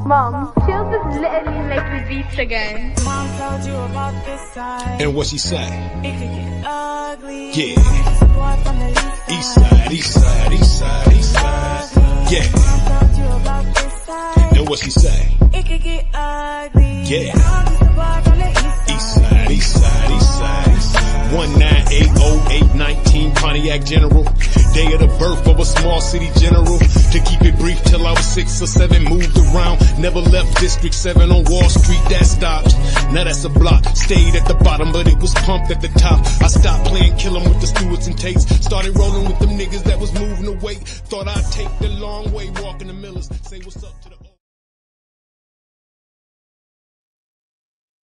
Mom, she'll just literally make me beats again. Mom told you about this side. And what she say? It could get ugly. Yeah. It's a boy from the East side, east side, east side, east side. Yeah. Mom told you about this side. And what she say? It could get ugly. Yeah. I'm just a boy from the East side, east side, east side, east side. 1980819 Pontiac General. Day of the birth of a small city general. To keep it brief till I was 6 or 7, moved around. Never left District 7 on Wall Street, that stopped. Now that's a block. Stayed at the bottom, but it was pumped at the top. I stopped playing kill 'em with the Stewarts and Tates. Started rolling with them niggas that was moving away. Thought I'd take the long way, walking the Millers. Say what's up to the...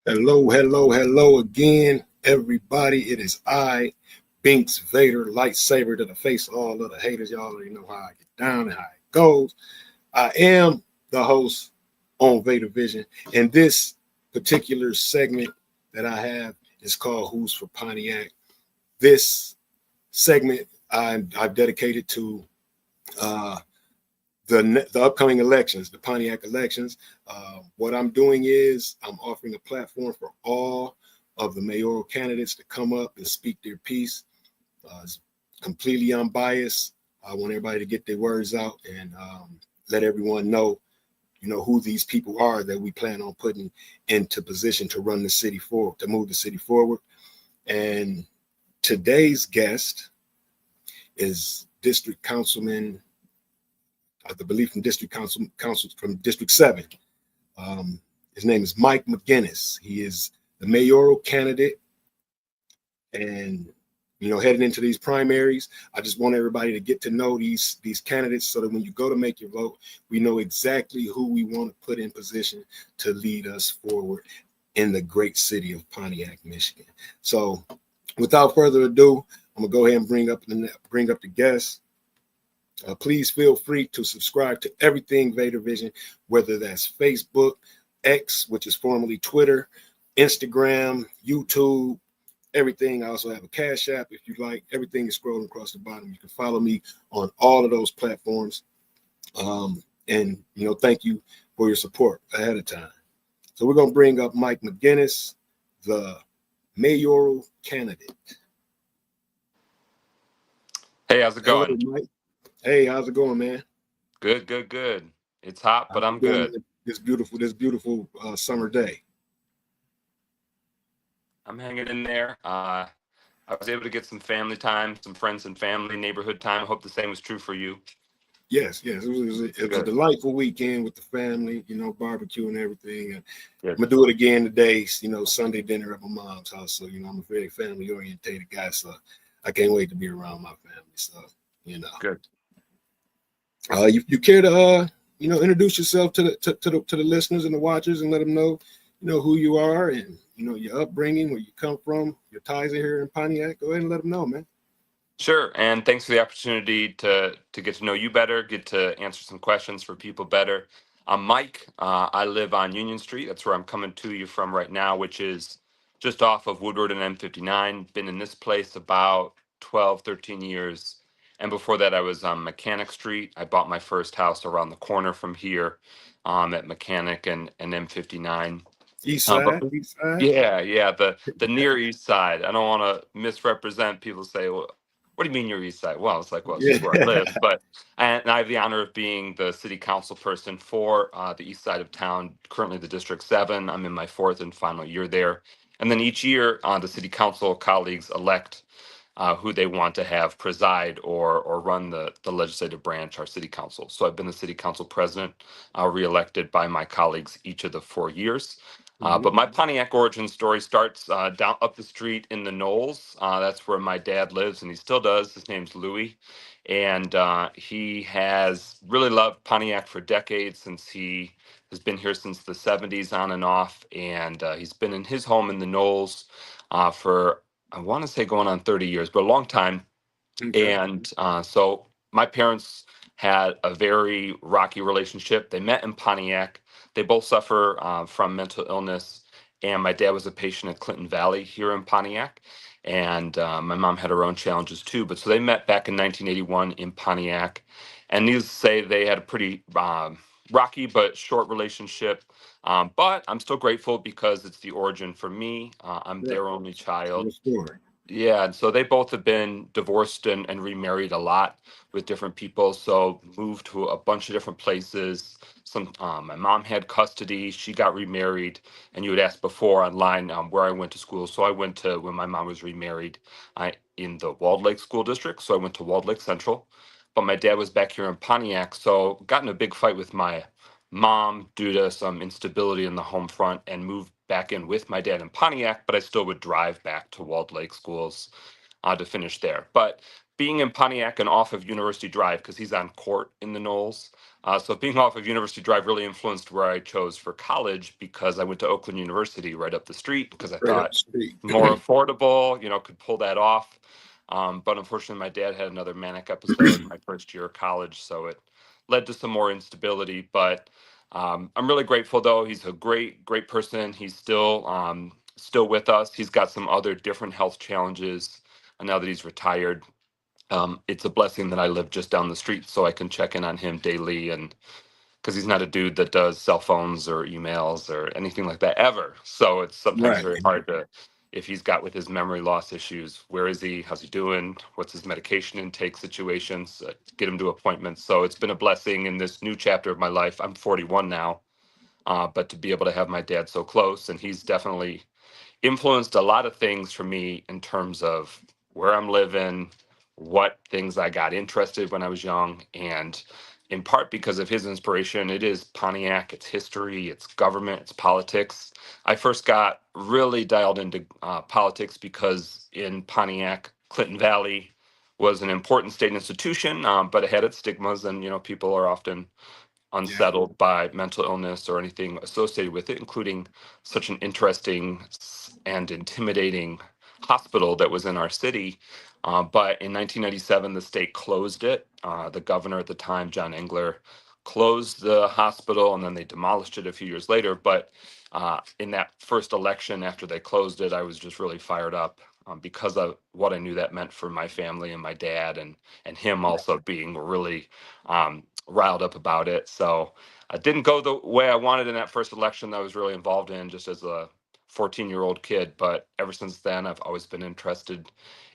Hello, hello, hello again, everybody. It is I, Binks Vader, lightsaber to the face of all of the haters. Y'all already know how I get down and how it goes. I am the host on Vader Vision, and this particular segment that I have is called Who's for Pontiac. This segment I've dedicated to the upcoming elections, the Pontiac elections. What I'm doing is I'm offering a platform for all of the mayoral candidates to come up and speak their piece. It's completely unbiased. I want everybody to get their words out and let everyone know, who these people are that we plan on putting into position to run the city forward, to move the city forward. And today's guest is District Councilman, I believe from District Council from District 7. His name is Mike McGuinness. He is the mayoral candidate, and heading into these primaries, I just want everybody to get to know these candidates so that when you go to make your vote, we know exactly who we want to put in position to lead us forward in the great city of Pontiac, Michigan. So, without further ado, I'm gonna go ahead and bring up the guests. Please feel free to subscribe to everything Vader Vision, whether that's Facebook, X, which is formerly Twitter, Instagram, YouTube, everything. I also have a Cash App if you like. Everything is scrolling across the bottom. You can follow me on all of those platforms. And thank you for your support ahead of time. So we're going to bring up Mike McGuinness, the mayoral candidate. Hey, how's it going? Hello, Mike. Hey, how's it going, man? Good, good, good. It's hot, but I'm good. This beautiful summer day. I'm hanging in there. I was able to get some family time, some friends and family, neighborhood time. I hope the same was true for you. Yes. It was a delightful weekend with the family, barbecue and everything. And I'm gonna do it again today. Sunday dinner at my mom's house. So I'm a very family oriented guy, so I can't wait to be around my family. So Good. You care to introduce yourself to the listeners and the watchers and let them know who you are and your upbringing, where you come from, your ties are here in Pontiac. Go ahead and let them know, man. Sure, and thanks for the opportunity to get to know you better, get to answer some questions for people better. I'm Mike. I live on Union Street. That's where I'm coming to you from right now, which is just off of Woodward and M59. Been in this place about 12, 13 years. And before that, I was on Mechanic Street. I bought my first house around the corner from here at Mechanic and M59. East side. Yeah, the near east side. I don't want to misrepresent. People say, well, what do you mean your east side? Well, it's just where I live. And I have the honor of being the city council person for the east side of town, currently the District 7. I'm in my 4th and final year there. And then each year, the city council colleagues elect who they want to have preside or run the legislative branch, our city council. So I've been the city council president, reelected by my colleagues each of the 4 years. But my Pontiac origin story starts down up the street in the Knolls. That's where my dad lives, and he still does. His name's Louis, and he has really loved Pontiac for decades, since he has been here since the 70s on and off. And he's been in his home in the Knolls for, I want to say, going on 30 years, but a long time. Okay. And so my parents had a very rocky relationship. They met in Pontiac. They both suffer from mental illness, and my dad was a patient at Clinton Valley here in Pontiac, and my mom had her own challenges too. So they met back in 1981 in Pontiac, and needless to say, they had a pretty rocky but short relationship. But I'm still grateful because it's the origin for me. I'm Right. their only child. Your story. Yeah, and so they both have been divorced and remarried a lot with different people. So moved to a bunch of different places. My mom had custody. She got remarried, and you had asked before online where I went to school. So I went to when my mom was remarried, in the Walled Lake School District. So I went to Walled Lake Central, but my dad was back here in Pontiac. So got in a big fight with my mom due to some instability in the home front and moved back in with my dad in Pontiac, but I still would drive back to Walled Lake schools to finish there. But being in Pontiac and off of University Drive, because he's on court in the Knolls. So being off of University Drive really influenced where I chose for college because I went to Oakland University right up the street because I Right up thought the street. more affordable, could pull that off. But unfortunately, my dad had another manic episode my first year of college, so it led to some more instability. But I'm really grateful, though. He's a great person. He's still with us. He's got some other different health challenges now that he's retired. It's a blessing that I live just down the street, so I can check in on him daily, and because he's not a dude that does cell phones or emails or anything like that ever. So it's sometimes Right. very hard to, if he's got with his memory loss issues, where is he? How's he doing? What's his medication intake situations? Get him to appointments. So it's been a blessing in this new chapter of my life. I'm 41 now, but to be able to have my dad so close, and he's definitely influenced a lot of things for me in terms of where I'm living, what things I got interested when I was young, and in part because of his inspiration. It is Pontiac, it's history, it's government, it's politics. I first got really dialed into politics because in Pontiac, Clinton Valley was an important state institution, but it had its stigmas, and people are often Yeah. unsettled by mental illness or anything associated with it, including such an interesting and intimidating hospital that was in our city. But in 1997, the state closed it. The governor at the time, John Engler, closed the hospital and then they demolished it a few years later. But in that first election after they closed it, I was just really fired up because of what I knew that meant for my family and my dad, and him also being really riled up about it. So I didn't go the way I wanted in that first election that I was really involved in just as a 14-year-old kid. But ever since then, I've always been interested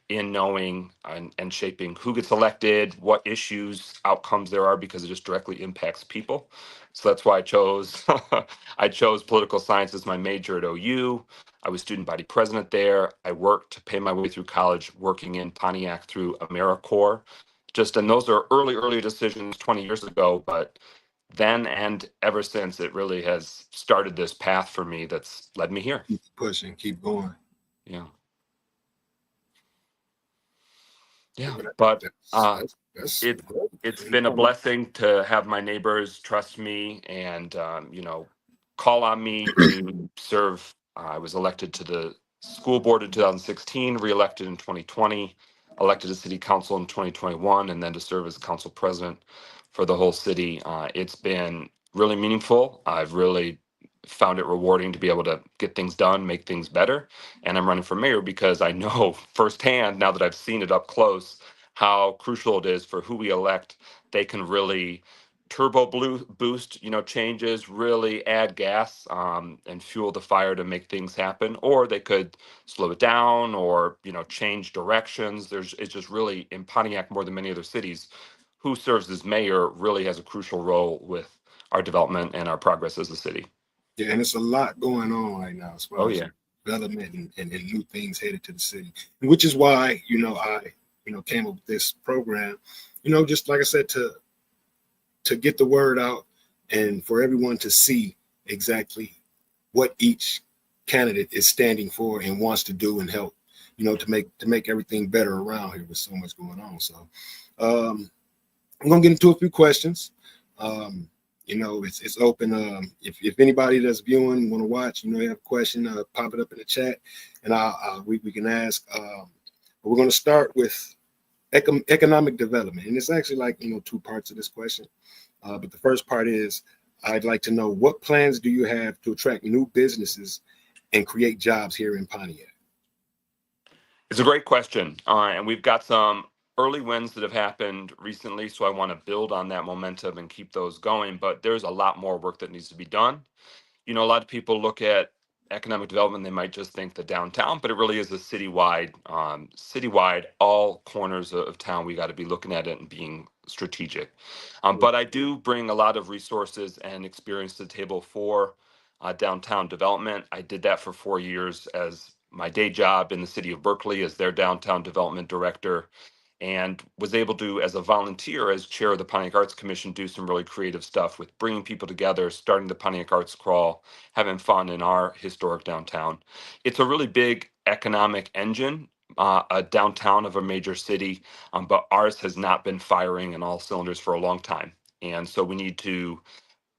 in knowing and shaping who gets elected, what issues, outcomes there are, because it just directly impacts people. So that's why I chose I chose political science as my major at OU. I was student body president there. I worked to pay my way through college, working in Pontiac through AmeriCorps. And those are early decisions 20 years ago, but then and ever since, it really has started this path for me that's led me here. Keep pushing, keep going. Yeah. Yeah. But But that's it great. it's been a blessing to have my neighbors trust me and call on me to serve. I was elected to the school board in 2016, reelected in 2020, elected to city council in 2021, and then to serve as council president for the whole city. It's been really meaningful. I've really found it rewarding to be able to get things done, make things better. And I'm running for mayor because I know firsthand, now that I've seen it up close, how crucial it is for who we elect. They can really boost, changes, really add gas and fuel the fire to make things happen, or they could slow it down or, change directions. It's just really in Pontiac more than many other cities. Who serves as mayor really has a crucial role with our development and our progress as a city. Yeah, and it's a lot going on right now as Oh far as yeah. development and new things headed to the city, which is why I came up with this program, just like I said, to get the word out and for everyone to see exactly what each candidate is standing for and wants to do and help, to make everything better around here with so much going on. So I'm gonna get into a few questions. It's open. If anybody that's viewing want to watch, you have a question, pop it up in the chat, and we can ask. But we're going to start with economic development, and it's actually like two parts of this question. But the first part is, I'd like to know, what plans do you have to attract new businesses and create jobs here in Pontiac? It's a great question, and we've got some early wins that have happened recently, so I want to build on that momentum and keep those going. But there's a lot more work that needs to be done. A lot of people look at economic development, they might just think the downtown, but it really is a citywide, all corners of town. We got to be looking at it and being strategic. But I do bring a lot of resources and experience to the table for downtown development. I did that for 4 years as my day job in the city of Berkeley as their downtown development director, and was able to, as a volunteer, as chair of the Pontiac Arts Commission, do some really creative stuff with bringing people together, starting the Pontiac Arts Crawl, having fun in our historic downtown. It's a really big economic engine, a downtown of a major city, but ours has not been firing in all cylinders for a long time. And so we need to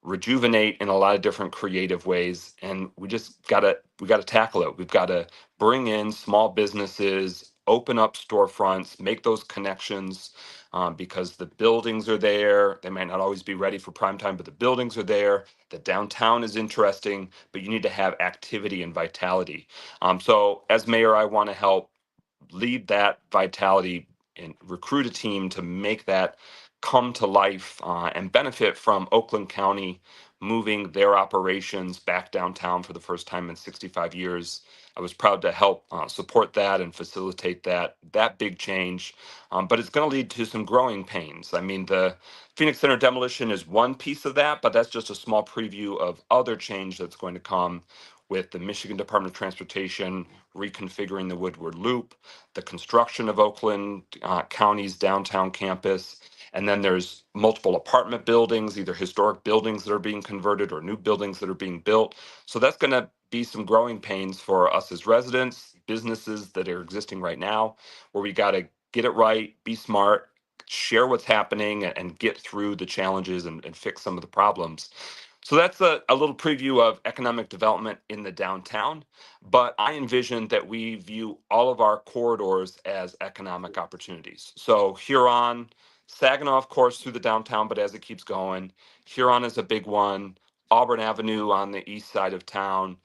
rejuvenate in a lot of different creative ways, and we gotta tackle it. We've got to bring in small businesses, open up storefronts, make those connections, because the buildings are there. They might not always be ready for prime time, but the buildings are there. The downtown is interesting, but you need to have activity and vitality. So as mayor, I want to help lead that vitality and recruit a team to make that come to life, and benefit from Oakland County moving their operations back downtown for the first time in 65 years. I was proud to help support that and facilitate that big change, but it's going to lead to some growing pains. I mean, the Phoenix Center demolition is one piece of that, but that's just a small preview of other change that's going to come with the Michigan Department of Transportation reconfiguring the Woodward Loop, the construction of Oakland County's downtown campus, and then there's multiple apartment buildings, either historic buildings that are being converted or new buildings that are being built. So that's going to be some growing pains for us as residents, businesses that are existing right now, where we got to get it right, be smart, share what's happening, and get through the challenges and fix some of the problems. So that's a little preview of economic development in the downtown. But I envision that we view all of our corridors as economic opportunities. So Huron, Saginaw, of course, through the downtown, but as it keeps going, Huron is a big one. Auburn Avenue on the east side of town.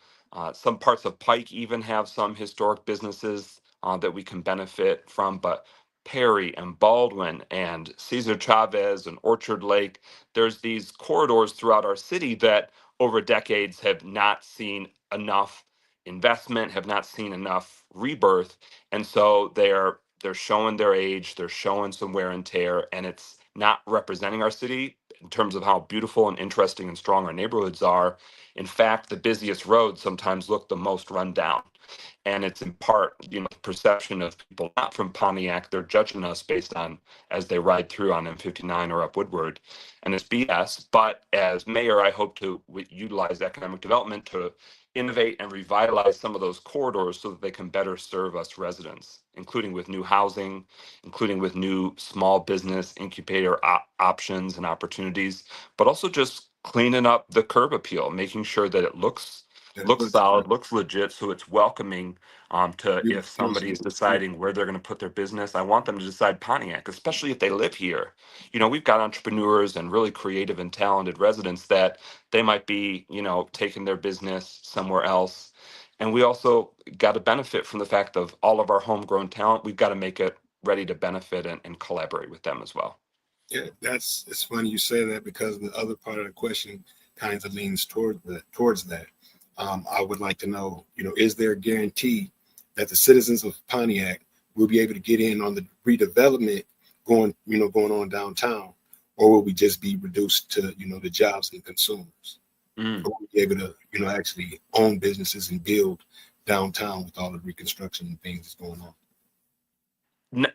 Some parts of Pike even have some historic businesses that we can benefit from. But Perry and Baldwin and Cesar Chavez and Orchard Lake, there's these corridors throughout our city that over decades have not seen enough investment, have not seen enough rebirth, and so they're showing their age, they're showing some wear and tear, and it's not representing our city in terms of how beautiful and interesting and strong our neighborhoods are. In fact, the busiest roads sometimes look the most run down. And it's in part, the perception of people not from Pontiac. They're judging us based on as they ride through on M59 or up Woodward, and it's BS. But as mayor, I hope to utilize economic development to innovate and revitalize some of those corridors so that they can better serve us residents, including with new housing, including with new small business incubator options and opportunities, but also just cleaning up the curb appeal, making sure that it looks That looks looks solid, looks legit, so it's welcoming, to if somebody is beautiful. deciding where they're going to put their business. I want them to decide Pontiac, especially if they live here. We've got entrepreneurs and really creative and talented residents that they might be, taking their business somewhere else. And we also got to benefit from the fact of all of our homegrown talent. We've got to make it ready to benefit and collaborate with them as well. Yeah, it's funny you say that because the other part of the question kind of leans towards that. I would like to know, is there a guarantee that the citizens of Pontiac will be able to get in on the redevelopment going on downtown, or will we just be reduced to, the jobs and consumers? Mm. Or will we be able to, actually own businesses and build downtown with all the reconstruction and things that's going on?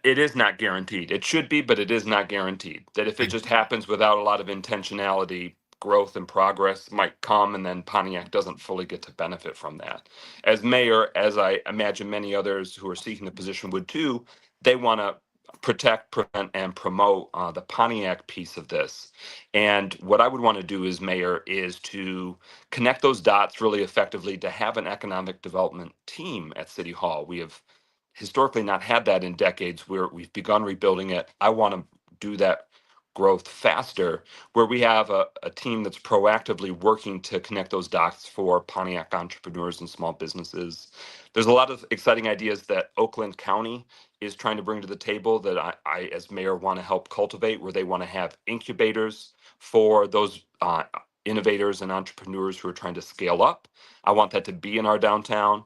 It is not guaranteed. It should be, but it is not guaranteed. That if it just happens without a lot of intentionality, growth and progress might come, and then Pontiac doesn't fully get to benefit from that. As mayor, as I imagine many others who are seeking the position would too, they want to protect, prevent, and promote the Pontiac piece of this. And what I would want to do as mayor is to connect those dots really effectively to have an economic development team at City Hall. We have historically not had that in decades where we've begun rebuilding it. I want to do that growth faster, where we have a team that's proactively working to connect those dots for Pontiac entrepreneurs and small businesses. There's a lot of exciting ideas that Oakland County is trying to bring to the table that I as mayor, want to help cultivate, where they want to have incubators for those innovators and entrepreneurs who are trying to scale up. I want that to be in our downtown.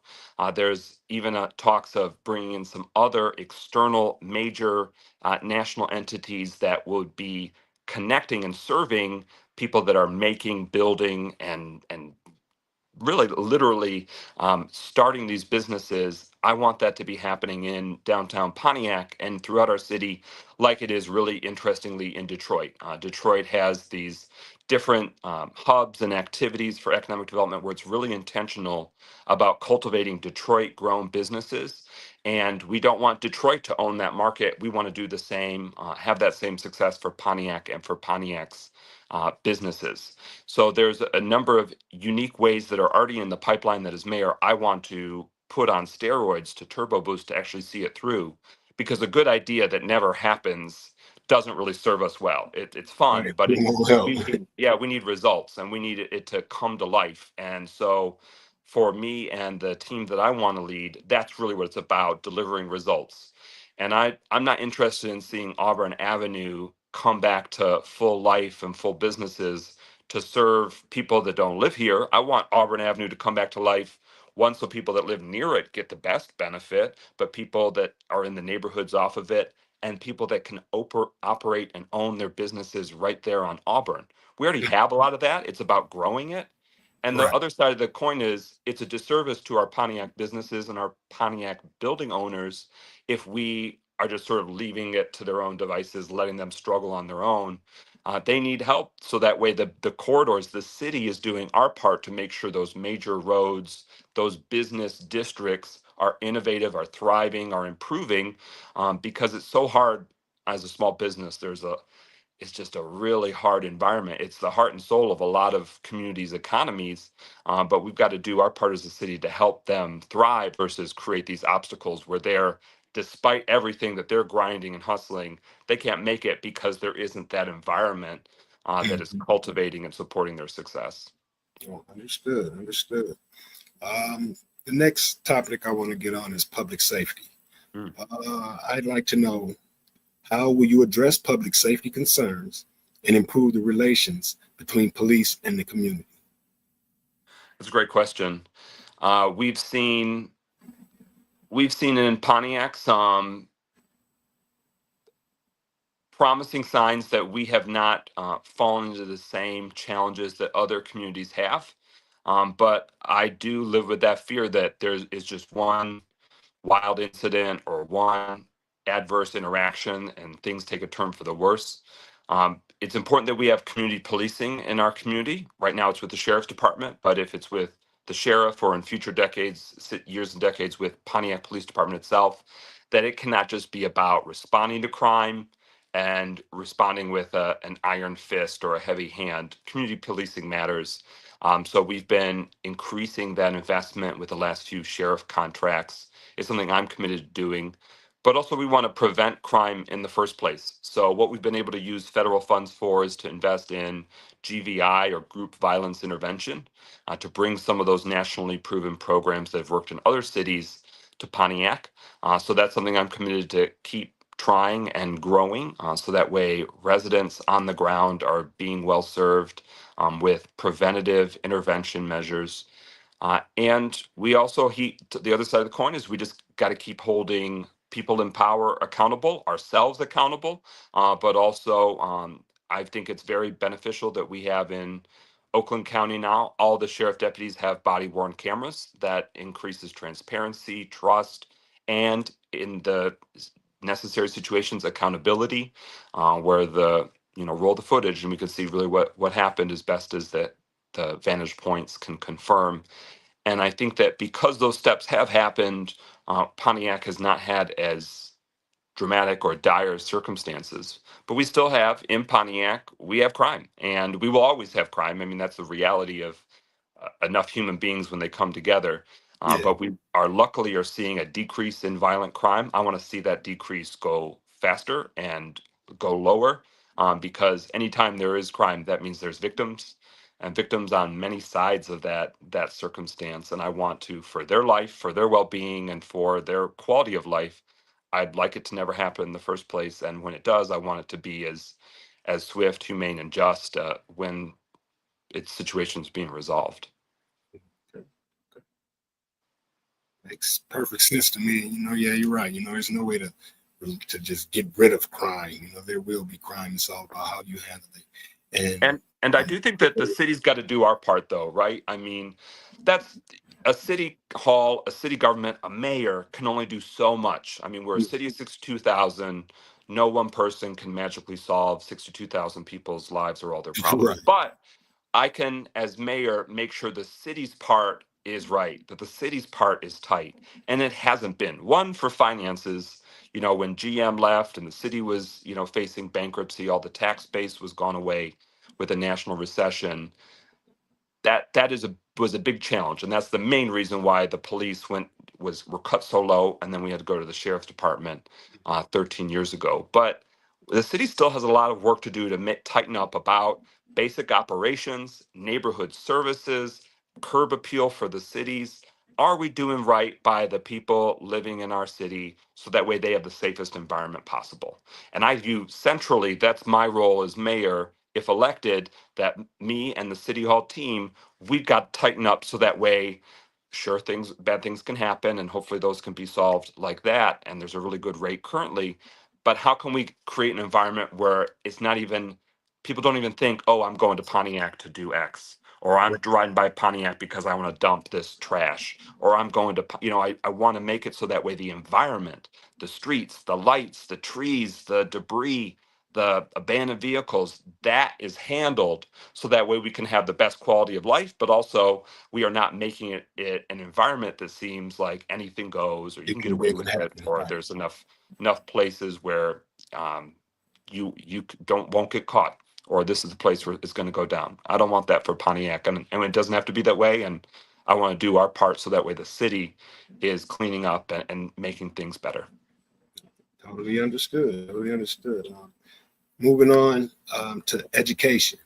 There's even talks of bringing in some other external major national entities that would be connecting and serving people that are making, building, and really literally starting these businesses. I want that to be happening in downtown Pontiac and throughout our city, like it is really interestingly in Detroit. Detroit has these different hubs and activities for economic development where it's really intentional about cultivating Detroit grown businesses. And we don't want Detroit to own that market. We want to do the same, have that same success for Pontiac and for Pontiac's businesses. So there's a number of unique ways that are already in the pipeline that as mayor, I want to put on steroids to turbo boost to actually see it through. Because a good idea that never happens doesn't really serve us well. It's fun, Right. but It won't help. we need results and we need it to come to life. And so for me and the team that I want to lead, that's really what it's about, delivering results. And I'm not interested in seeing Auburn Avenue come back to full life and full businesses to serve people that don't live here. I want Auburn Avenue to come back to life. One, so people that live near it get the best benefit, but people that are in the neighborhoods off of it, and people that can operate and own their businesses right there on Auburn. We already have a lot of that. It's about growing it. And the Right. other side of the coin is it's a disservice to our Pontiac businesses and our Pontiac building owners if we are just sort of leaving it to their own devices, letting them struggle on their own. They need help so that way the corridors, the city is doing our part to make sure those major roads, those business districts are innovative, are thriving, are improving, because it's so hard as a small business. It's just a really hard environment. It's the heart and soul of a lot of communities' economies, but we've got to do our part as a city to help them thrive versus create these obstacles where they're, despite everything that they're grinding and hustling, they can't make it because there isn't that environment that is cultivating and supporting their success. Oh, understood. Understood. The next topic I want to get on is public safety. Mm. I'd like to know, how will you address public safety concerns and improve the relations between police and the community? That's a great question. We've seen in Pontiac some promising signs that we have not fallen into the same challenges that other communities have. But I do live with that fear that there is just one wild incident or one adverse interaction and things take a turn for the worse. It's important that we have community policing in our community. Right now, it's with the sheriff's department, but if it's with the sheriff or in future decades, years and decades with Pontiac Police Department itself, that it cannot just be about responding to crime and responding with an iron fist or a heavy hand. Community policing matters. So we've been increasing that investment with the last few sheriff contracts. It's something I'm committed to doing. But also, we want to prevent crime in the first place. So, what we've been able to use federal funds for is to invest in GVI or group violence intervention to bring some of those nationally proven programs that have worked in other cities to Pontiac. So, that's something I'm committed to keep trying and growing so that way residents on the ground are being well served with preventative intervention measures. And we also, the other side of the coin is we just got to keep holding people in power accountable, ourselves accountable, but also I think it's very beneficial that we have in Oakland County now, all the sheriff deputies have body worn cameras. That increases transparency, trust, and in the necessary situations, accountability, where roll the footage and we can see really what happened as best as the vantage points can confirm. And I think that because those steps have happened, Pontiac has not had as dramatic or dire circumstances. But we still have in Pontiac, we have crime, and we will always have crime. I mean, that's the reality of enough human beings when they come together. Yeah. But we are luckily are seeing a decrease in violent crime. I want to see that decrease go faster and go lower. because anytime there is crime, that means there's victims, and victims on many sides of that circumstance. And I want to, for their life, for their well-being, and for their quality of life, I'd like it to never happen in the first place. And when it does, I want it to be as swift, humane, and just when its situation's being resolved. Okay. Makes perfect sense to me. Yeah, you're right. There's no way to just get rid of crime. There will be crime. It's all about how you handle it. And I do think that the city's got to do our part, though, right? I mean, that's a city hall, a city government, a mayor can only do so much. I mean, we're a city of 62,000. No one person can magically solve 62,000 people's lives or all their problems. Right. But I can, as mayor, make sure the city's part is right, that the city's part is tight. And it hasn't been. One, for finances. When GM left and the city was, facing bankruptcy, all the tax base was gone away with a national recession. That was a big challenge, and that's the main reason why the police were cut so low, and then we had to go to the sheriff's department 13 years ago. But the city still has a lot of work to do to tighten up about basic operations, neighborhood services, curb appeal for the cities. Are we doing right by the people living in our city so that way they have the safest environment possible? And I view centrally that's my role as mayor, if elected, that me and the city hall team, we've got to tighten up so that way, sure, bad things can happen, and hopefully those can be solved like that. And there's a really good rate currently. But how can we create an environment where it's not even, people don't even think, oh, I'm going to Pontiac to do X, or I'm driving by Pontiac because I want to dump this trash, or I'm going to, I want to make it so that way the environment, the streets, the lights, the trees, the debris, the abandoned vehicles, that is handled so that way we can have the best quality of life, but also we are not making it an environment that seems like anything goes, or you can get away with it, or there's enough places where you won't get caught, or this is the place where it's going to go down. I don't want that for Pontiac, and it doesn't have to be that way. And I want to do our part so that way the city is cleaning up and making things better. Totally understood. Totally understood. Moving on to education.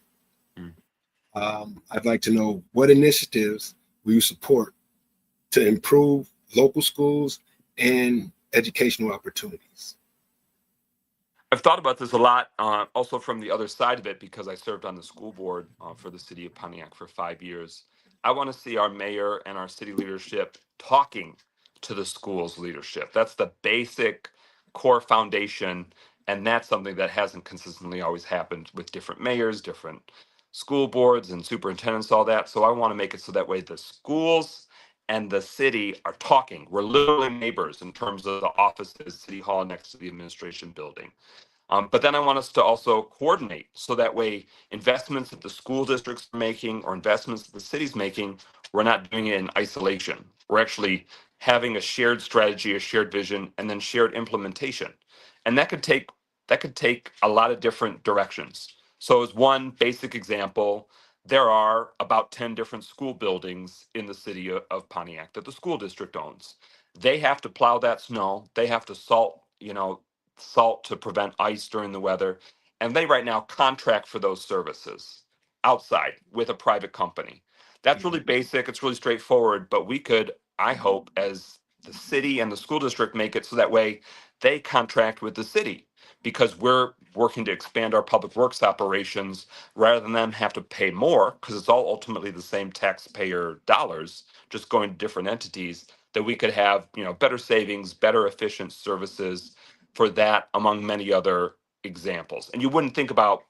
I'd like to know, what initiatives will you support to improve local schools and educational opportunities? I've thought about this a lot, also from the other side of it, because I served on the school board for the city of Pontiac for 5 years. I want to see our mayor and our city leadership talking to the school's leadership. That's the basic core foundation, and that's something that hasn't consistently always happened with different mayors, different school boards and superintendents, all that. So I want to make it so that way the schools and the city are talking. We're literally neighbors in terms of the offices, city hall next to the administration building. But then I want us to also coordinate so that way investments that the school districts are making or investments that the city's making, we're not doing it in isolation. We're actually having a shared strategy, a shared vision, and then shared implementation. And that could take a lot of different directions. So as one basic example, there are about 10 different school buildings in the city of Pontiac that the school district owns. They have to plow that snow. They have to salt to prevent ice during the weather. And they right now contract for those services outside with a private company. That's really basic. It's really straightforward, but we could, I hope, as the city and the school district, make it so that way they contract with the city, because we're working to expand our public works operations rather than them have to pay more, because it's all ultimately the same taxpayer dollars just going to different entities, that we could have, better savings, better efficient services for that, among many other examples. And you wouldn't think about,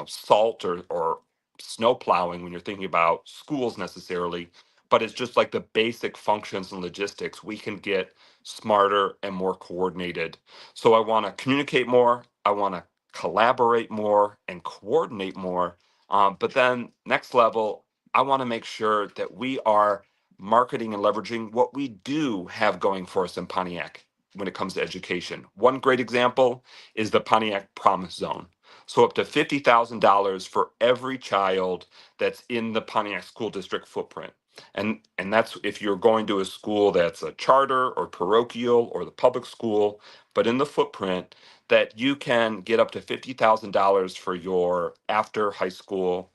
salt or snow plowing when you're thinking about schools necessarily, but it's just like the basic functions and logistics. We can get smarter and more coordinated. So I want to communicate more. I want to collaborate more and coordinate more. But then next level, I want to make sure that we are marketing and leveraging what we do have going for us in Pontiac when it comes to education. One great example is the Pontiac Promise Zone. So up to $50,000 for every child that's in the Pontiac School District footprint. And that's if you're going to a school that's a charter or parochial or the public school, but in the footprint, that you can get up to $50,000 for your after high school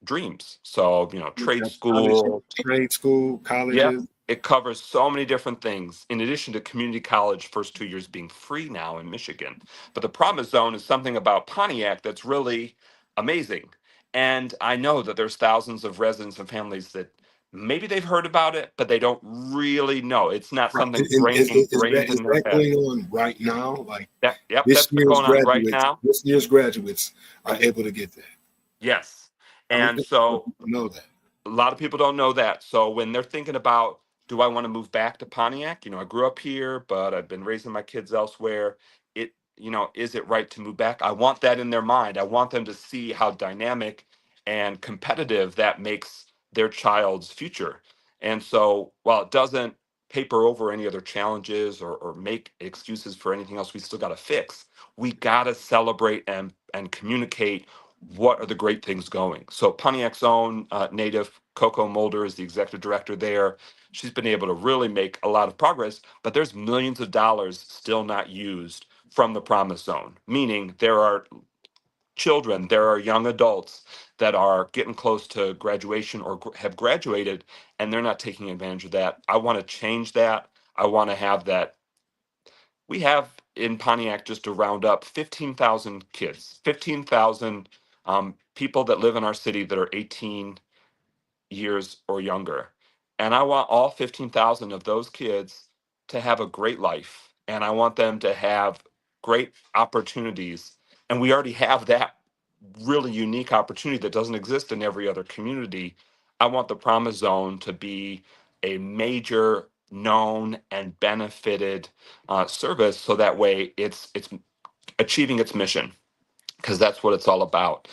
dreams. So, trade College, school. trade school, Yep. colleges. It covers so many different things, in addition to community college first 2 years being free now in Michigan. But the Promise Zone is something about Pontiac that's really amazing. And I know that there's thousands of residents and families that maybe they've heard about it, but they don't really know. It's not Right. something Is ingrained is in their that head. going on right now? Like Yep, that's going on right now. this year's graduates are able to get that. Yes. I don't And think a lot of so people know that. a lot of people don't know that. So when they're thinking about, do I want to move back to Pontiac? I grew up here, but I've been raising my kids elsewhere. Is it right to move back? I want that in their mind. I want them to see how dynamic and competitive that makes their child's future. And so while it doesn't paper over any other challenges or make excuses for anything else we still got to fix, we got to celebrate and communicate what are the great things going. So Pontiac's own native Coco Mulder is the executive director there. She's been able to really make a lot of progress, but there's millions of dollars still not used from the Promise Zone, meaning there are children, there are young adults that are getting close to graduation or have graduated, and they're not taking advantage of that. I want to change that. I want to have that. We have in Pontiac, just to round up, 15,000 kids, 15,000 people that live in our city that are 18 years or younger. And I want all 15,000 of those kids to have a great life. And I want them to have great opportunities. And we already have that really unique opportunity that doesn't exist in every other community. I want the Promise Zone to be a major known and benefited service, so that way it's achieving its mission, because that's what it's all about.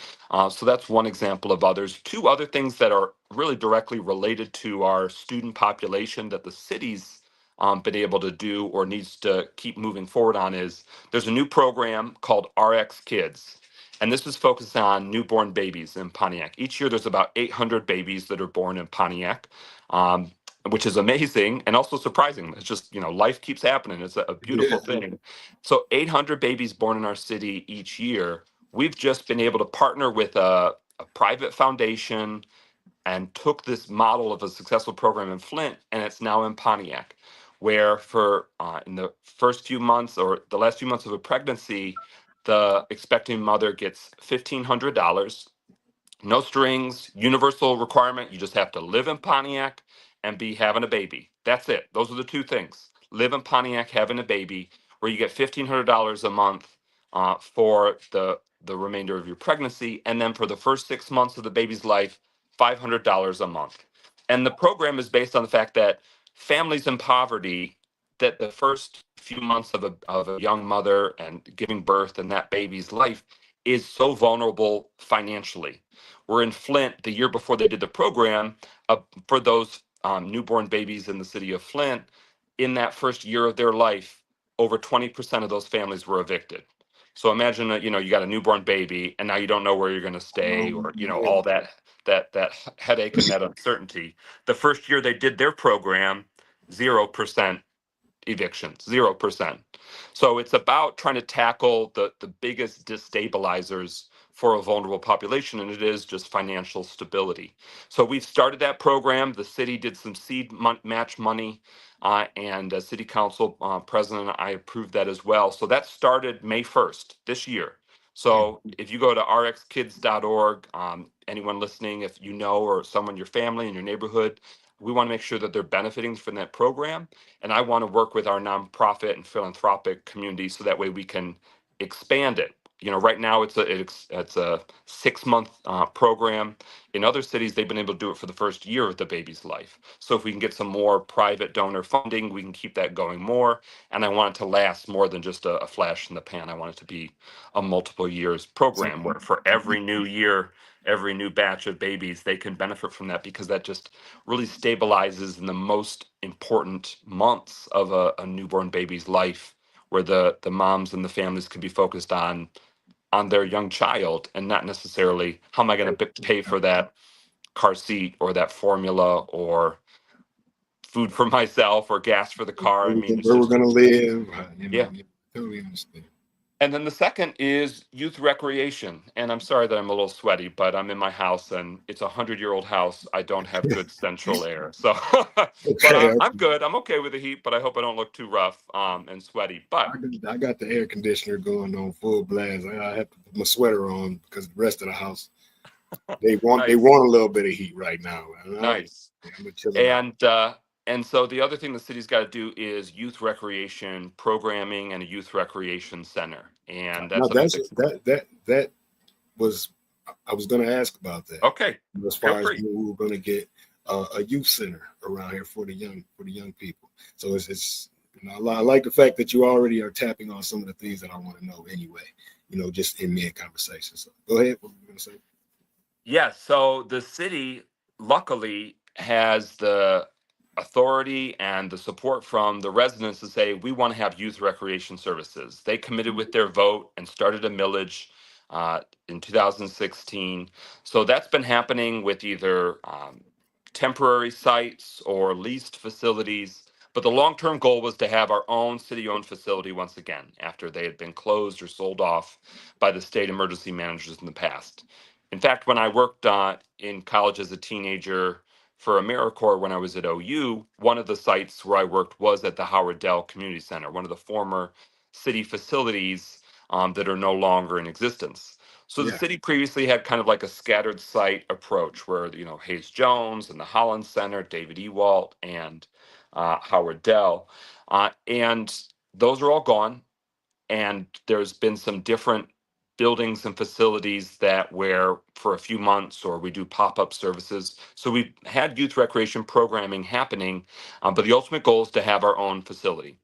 So that's one example of others. Two other things that are really directly related to our student population that the city's been able to do or needs to keep moving forward on is there's a new program called RX Kids. And this is focused on newborn babies in Pontiac. Each year, there's about 800 babies that are born in Pontiac, which is amazing and also surprising. It's just, life keeps happening. It's a beautiful Yeah. thing. So 800 babies born in our city each year. We've just been able to partner with a private foundation and took this model of a successful program in Flint, and it's now in Pontiac, where for in the first few months or the last few months of a pregnancy, the expecting mother gets $1,500, no strings, universal requirement. You just have to live in Pontiac and be having a baby. That's it. Those are the two things. Live in Pontiac, having a baby, where you get $1,500 a month for the remainder of your pregnancy, and then for the first 6 months of the baby's life, $500 a month. And the program is based on the fact that families in poverty, that the first few months of a young mother and giving birth and that baby's life is so vulnerable financially. We're in Flint the year before they did the program, for those newborn babies in the city of Flint. In that first year of their life, over 20% of those families were evicted. So imagine that, you got a newborn baby and now you don't know where you're going to stay, or Yeah. all that headache and that uncertainty. The first year they did their program, 0% evictions, 0%. So it's about trying to tackle the biggest destabilizers for a vulnerable population, and it is just financial stability. So we've started that program. The city did some seed match money, and city council president and I approved that as well. So that started May 1st this year. So if you go to rxkids.org, anyone listening, if you know or someone in your family in your neighborhood, we want to make sure that they're benefiting from that program. And I want to work with our nonprofit and philanthropic community so that way we can expand it. Right now it's a 6 month program. In other cities, they've been able to do it for the first year of the baby's life. So if we can get some more private donor funding, we can keep that going more. And I want it to last more than just a flash in the pan. I want it to be a multiple years So, program where for every new year, every new batch of babies, they can benefit from that, because that just really stabilizes in the most important months of a newborn baby's life, where the moms and the families can be focused on on their young child, and not necessarily how am I going to pay for that car seat or that formula or food for myself or gas for the car. I mean, it's Where we're just, gonna live, yeah. yeah, totally understand. And then the second is youth recreation. And I'm sorry that I'm a little sweaty, but I'm in my house and it's 100-year-old house. I don't have good central air. So, but Okay, I'm good. I'm okay with the heat, but I hope I don't look too rough and sweaty. But I got the air conditioner going on full blast. I have to put my sweater on because the rest of the house they nice, want a little bit of heat right now. nice. I'm chilling out. And uh, and so the other thing the city's got to do is youth recreation programming and a youth recreation center. And Now that's something that, that was I was going to ask about that okay, as feel far as free. we were going to get a youth center around here for the young people. So it's I like the fact that you already are tapping on some of the things that I want to know anyway. Just in mid conversation. So go ahead. What were you going to say? Yeah, so the city luckily has the authority and the support from the residents to say we want to have youth recreation services. They committed with their vote and started a millage in 2016. So that's been happening with either temporary sites or leased facilities. But the long term goal was to have our own city owned facility once again after they had been closed or sold off by the state emergency managers in the past. In fact, when I worked in college as a teenager for AmeriCorps when I was at OU, one of the sites where I worked was at the Howard Dell Community Center, one of the former city facilities that are no longer in existence. So the Yeah. city previously had kind of like a scattered site approach where, Hayes Jones and the Holland Center, David Ewalt and Howard Dell. And those are all gone, and there's been some different buildings and facilities that where for a few months or we do pop-up services. So we've had youth recreation programming happening, but the ultimate goal is to have our own facility.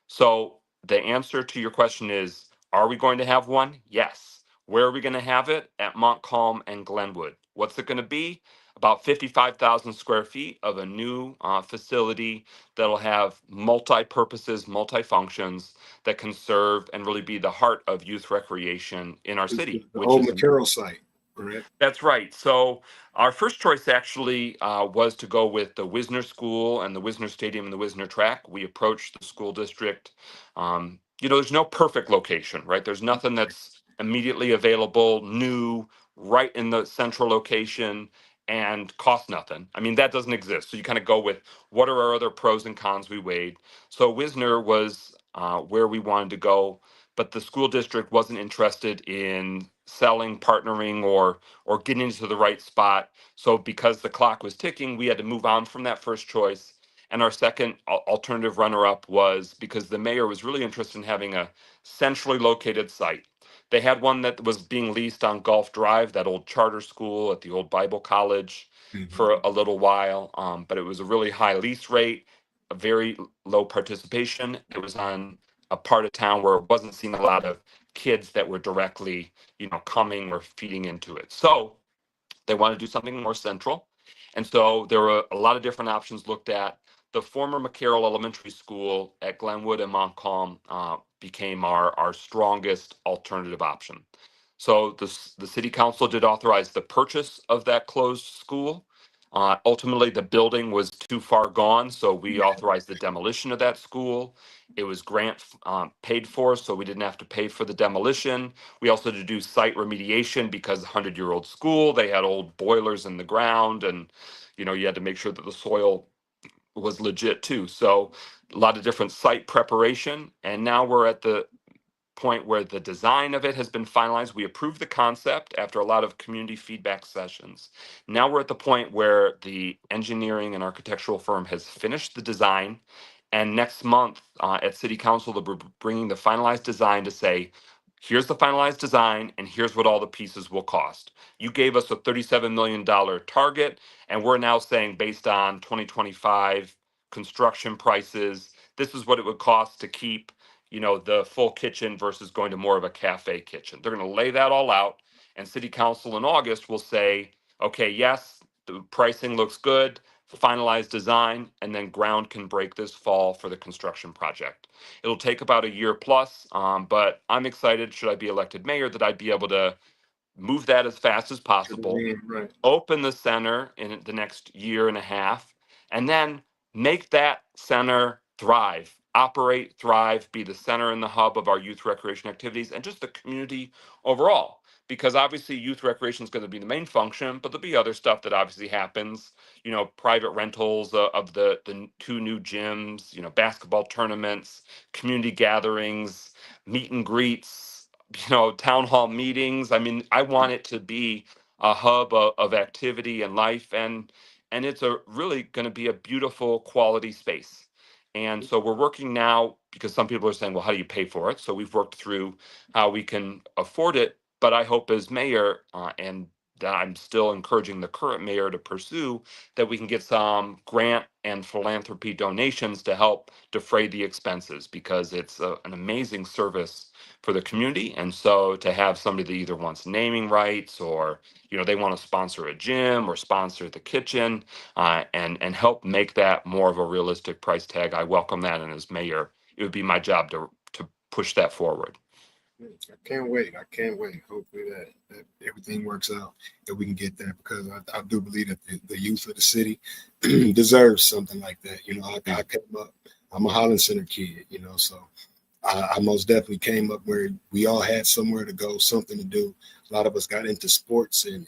So the answer to your question is, are we going to have one? Yes. Where are we going to have it? At Montcalm and Glenwood. What's it going to be? About 55,000 square feet of a new facility that'll have multi-purposes, multi-functions that can serve and really be the heart of youth recreation in our It's city, the which old is Mayoral site, correct? that's right. So our first choice actually was to go with the Wisner School and the Wisner Stadium and the Wisner Track. We approached the school district. There's no perfect location, right? There's nothing that's immediately available, new, right in the central location, and cost nothing. I mean, that doesn't exist. So you kind of go with what are our other pros and cons we weighed. So Wisner was where we wanted to go, but the school district wasn't interested in selling, partnering, or getting into the right spot. So because the clock was ticking, we had to move on from that first choice. And our second alternative runner-up was because the mayor was really interested in having a centrally located site. They had one that was being leased on Gulf Drive, that old charter school at the old Bible College, Mhm. for a little while, but it was a really high lease rate, a very low participation. It was on a part of town where it wasn't seeing a lot of kids that were directly coming or feeding into it. So they want to do something more central. And so there were a lot of different options looked at. The former McCarroll Elementary School at Glenwood and Montcalm became our strongest alternative option. So the city council did authorize the purchase of that closed school. Ultimately, the building was too far gone, so we authorized the demolition of that school. It was grant paid for, so we didn't have to pay for the demolition. We also had to do site remediation because 100-year-old school, they had old boilers in the ground, and you had to make sure that the soil was legit too. So a lot of different site preparation, and now we're at the point where the design of it has been finalized. We approved the concept after a lot of community feedback sessions. Now we're at the point where the engineering and architectural firm has finished the design. And next month at City Council, they'll be bringing the finalized design to say, here's the finalized design and here's what all the pieces will cost. You gave us a $37 million target, and we're now saying based on 2025 construction prices, this is what it would cost to keep the full kitchen versus going to more of a cafe kitchen. They're going to lay that all out, and city council in August will say, okay, yes, the pricing looks good. finalize design, and then ground can break this fall for the construction project. It'll take about a year plus, but I'm excited, should I be elected mayor, that I'd be able to move that as fast as possible, Right. open the center in the next year and a half, and then make that center thrive, operate, thrive, be the center and the hub of our youth recreation activities and just the community overall. Because obviously, youth recreation is going to be the main function, but there'll be other stuff that obviously happens. You know, private rentals of the two new gyms. You know, basketball tournaments, community gatherings, meet and greets. You know, town hall meetings. I mean, I want it to be a hub of activity and life, and it's a really going to be a beautiful quality space. And so we're working now, because some people are saying, well, how do you pay for it? So we've worked through how we can afford it, but I hope as mayor, and that I'm still encouraging the current mayor to pursue, that we can get some grant and philanthropy donations to help defray the expenses, because it's an amazing service for the community. And so to have somebody that either wants naming rights, or they want to sponsor a gym or sponsor the kitchen, and help make that more of a realistic price tag, I welcome that. And as mayor, it would be my job to push that forward. I can't wait. I can't wait. Hopefully that everything works out, that we can get there, because I do believe that the youth of the city deserves something like that. I came up, I'm a Holland Center kid, so I most definitely came up where we all had somewhere to go, something to do. A lot of us got into sports and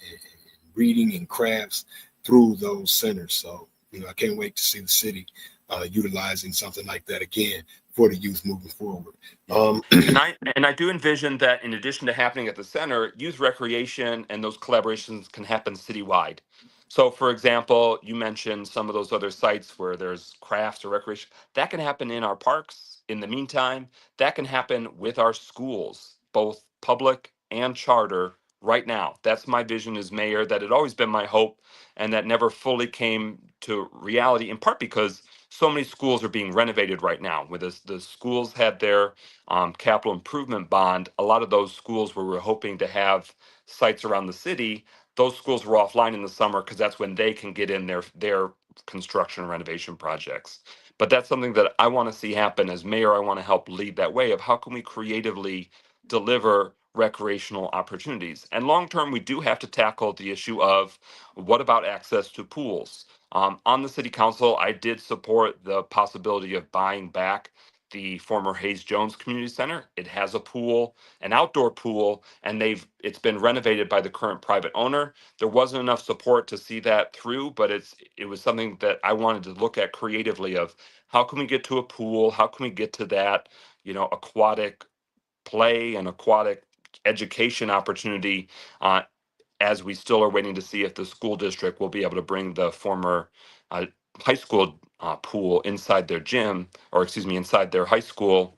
reading and crafts through those centers. So, I can't wait to see the city utilizing something like that again for the youth moving forward. And I do envision that, in addition to happening at the center, youth recreation and those collaborations can happen citywide. So, for example, you mentioned some of those other sites where there's crafts or recreation. That can happen in our parks. In the meantime, that can happen with our schools, both public and charter, right now. That's my vision as mayor. That had always been my hope, and that never fully came to reality, in part because so many schools are being renovated right now. With the schools had their capital improvement bond, a lot of those schools where we're hoping to have sites around the city, those schools were offline in the summer, because that's when they can get in their construction and renovation projects. But that's something that I want to see happen. As mayor, I want to help lead that way of how can we creatively deliver recreational opportunities. And long term, we do have to tackle the issue of what about access to pools. On the city council, I did support the possibility of buying back the former Hayes Jones Community Center. It has a pool, an outdoor pool, and it's been renovated by the current private owner. There wasn't enough support to see that through, but it was something that I wanted to look at creatively of how can we get to a pool? How can we get to that, aquatic play and aquatic education opportunity, as we still are waiting to see if the school district will be able to bring the former uh, high school pool inside their gym, or excuse me, inside their high school,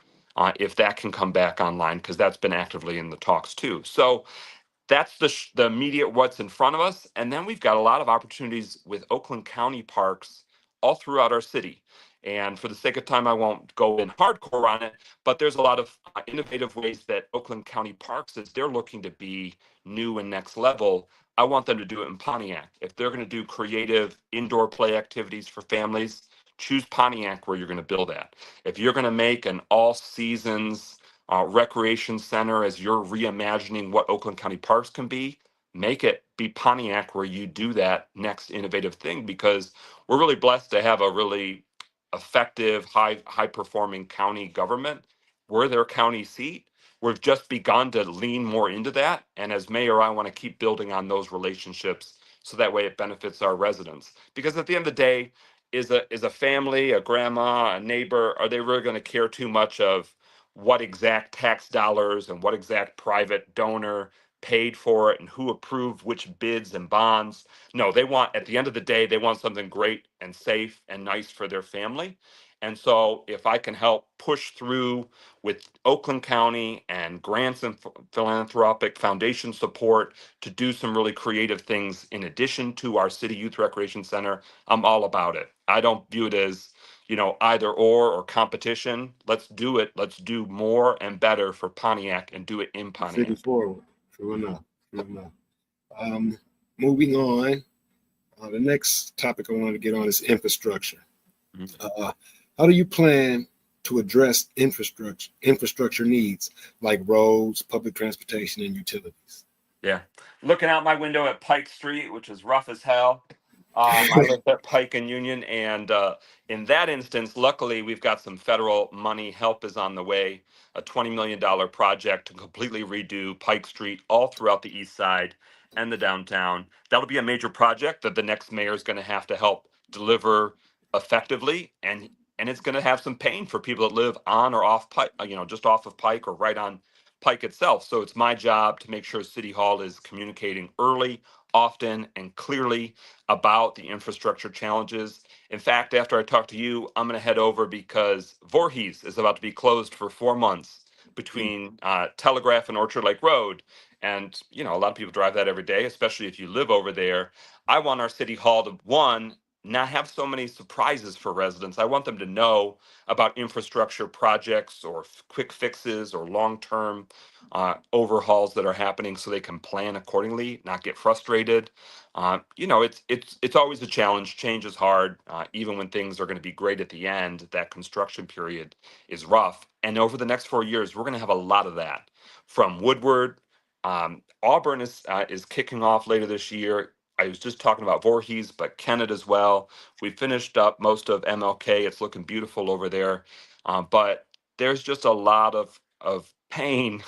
if that can come back online, because that's been actively in the talks too. So that's the immediate what's in front of us. And then we've got a lot of opportunities with Oakland County parks all throughout our city. And for the sake of time, I won't go in hardcore on it, but there's a lot of innovative ways that Oakland County Parks, as they're looking to be new and next level, I want them to do it in Pontiac. If they're going to do creative indoor play activities for families, choose Pontiac where you're going to build at. If you're going to make an all seasons recreation center, as you're reimagining what Oakland County Parks can be, make it be Pontiac where you do that next innovative thing, because we're really blessed to have a really effective, high performing county government. We're their county seat. We've just begun to lean more into that. And as mayor, I want to keep building on those relationships, so that way it benefits our residents. Because at the end of the day, is a family, a grandma, a neighbor, are they really going to care too much of what exact tax dollars and what exact private donor paid for it and who approved which bids and bonds? No, they want, at the end of the day, they want something great and safe and nice for their family. And so if I can help push through with Oakland County and grants and philanthropic foundation support to do some really creative things in addition to our city youth recreation center, I'm all about it. I don't view it as either or competition. Let's do it. Let's do more and better for Pontiac, and do it in Pontiac. City forward. True enough. Moving on. The next topic I wanted to get on is infrastructure. Mhm. How do you plan to address infrastructure needs like roads, public transportation, and utilities? Yeah. Looking out my window at Pike Street, which is rough as hell. I live at Pike and Union, and in that instance, luckily, we've got some federal money. Help is on the way. A $20 million project to completely redo Pike Street all throughout the east side and the downtown. That'll be a major project that the next mayor is going to have to help deliver effectively, and it's going to have some pain for people that live on or off Pike, just off of Pike or right on Pike itself. So it's my job to make sure City Hall is communicating early, often, and clearly about the infrastructure challenges. In fact, after I talk to you, I'm going to head over because Voorhees is about to be closed for 4 months between Telegraph and Orchard Lake Road. And, a lot of people drive that every day, especially if you live over there. I want our City Hall to, one, not have so many surprises for residents. I want them to know about infrastructure projects or quick fixes or long-term overhauls that are happening so they can plan accordingly, not get frustrated. It's always a challenge. Change is hard, even when things are going to be great at the end. That construction period is rough, and over the next 4 years, we're going to have a lot of that. From Woodward, Auburn is kicking off later this year. I was just talking about Voorhees, but Kennett as well. We finished up most of MLK. It's looking beautiful over there, but there's just a lot of pain,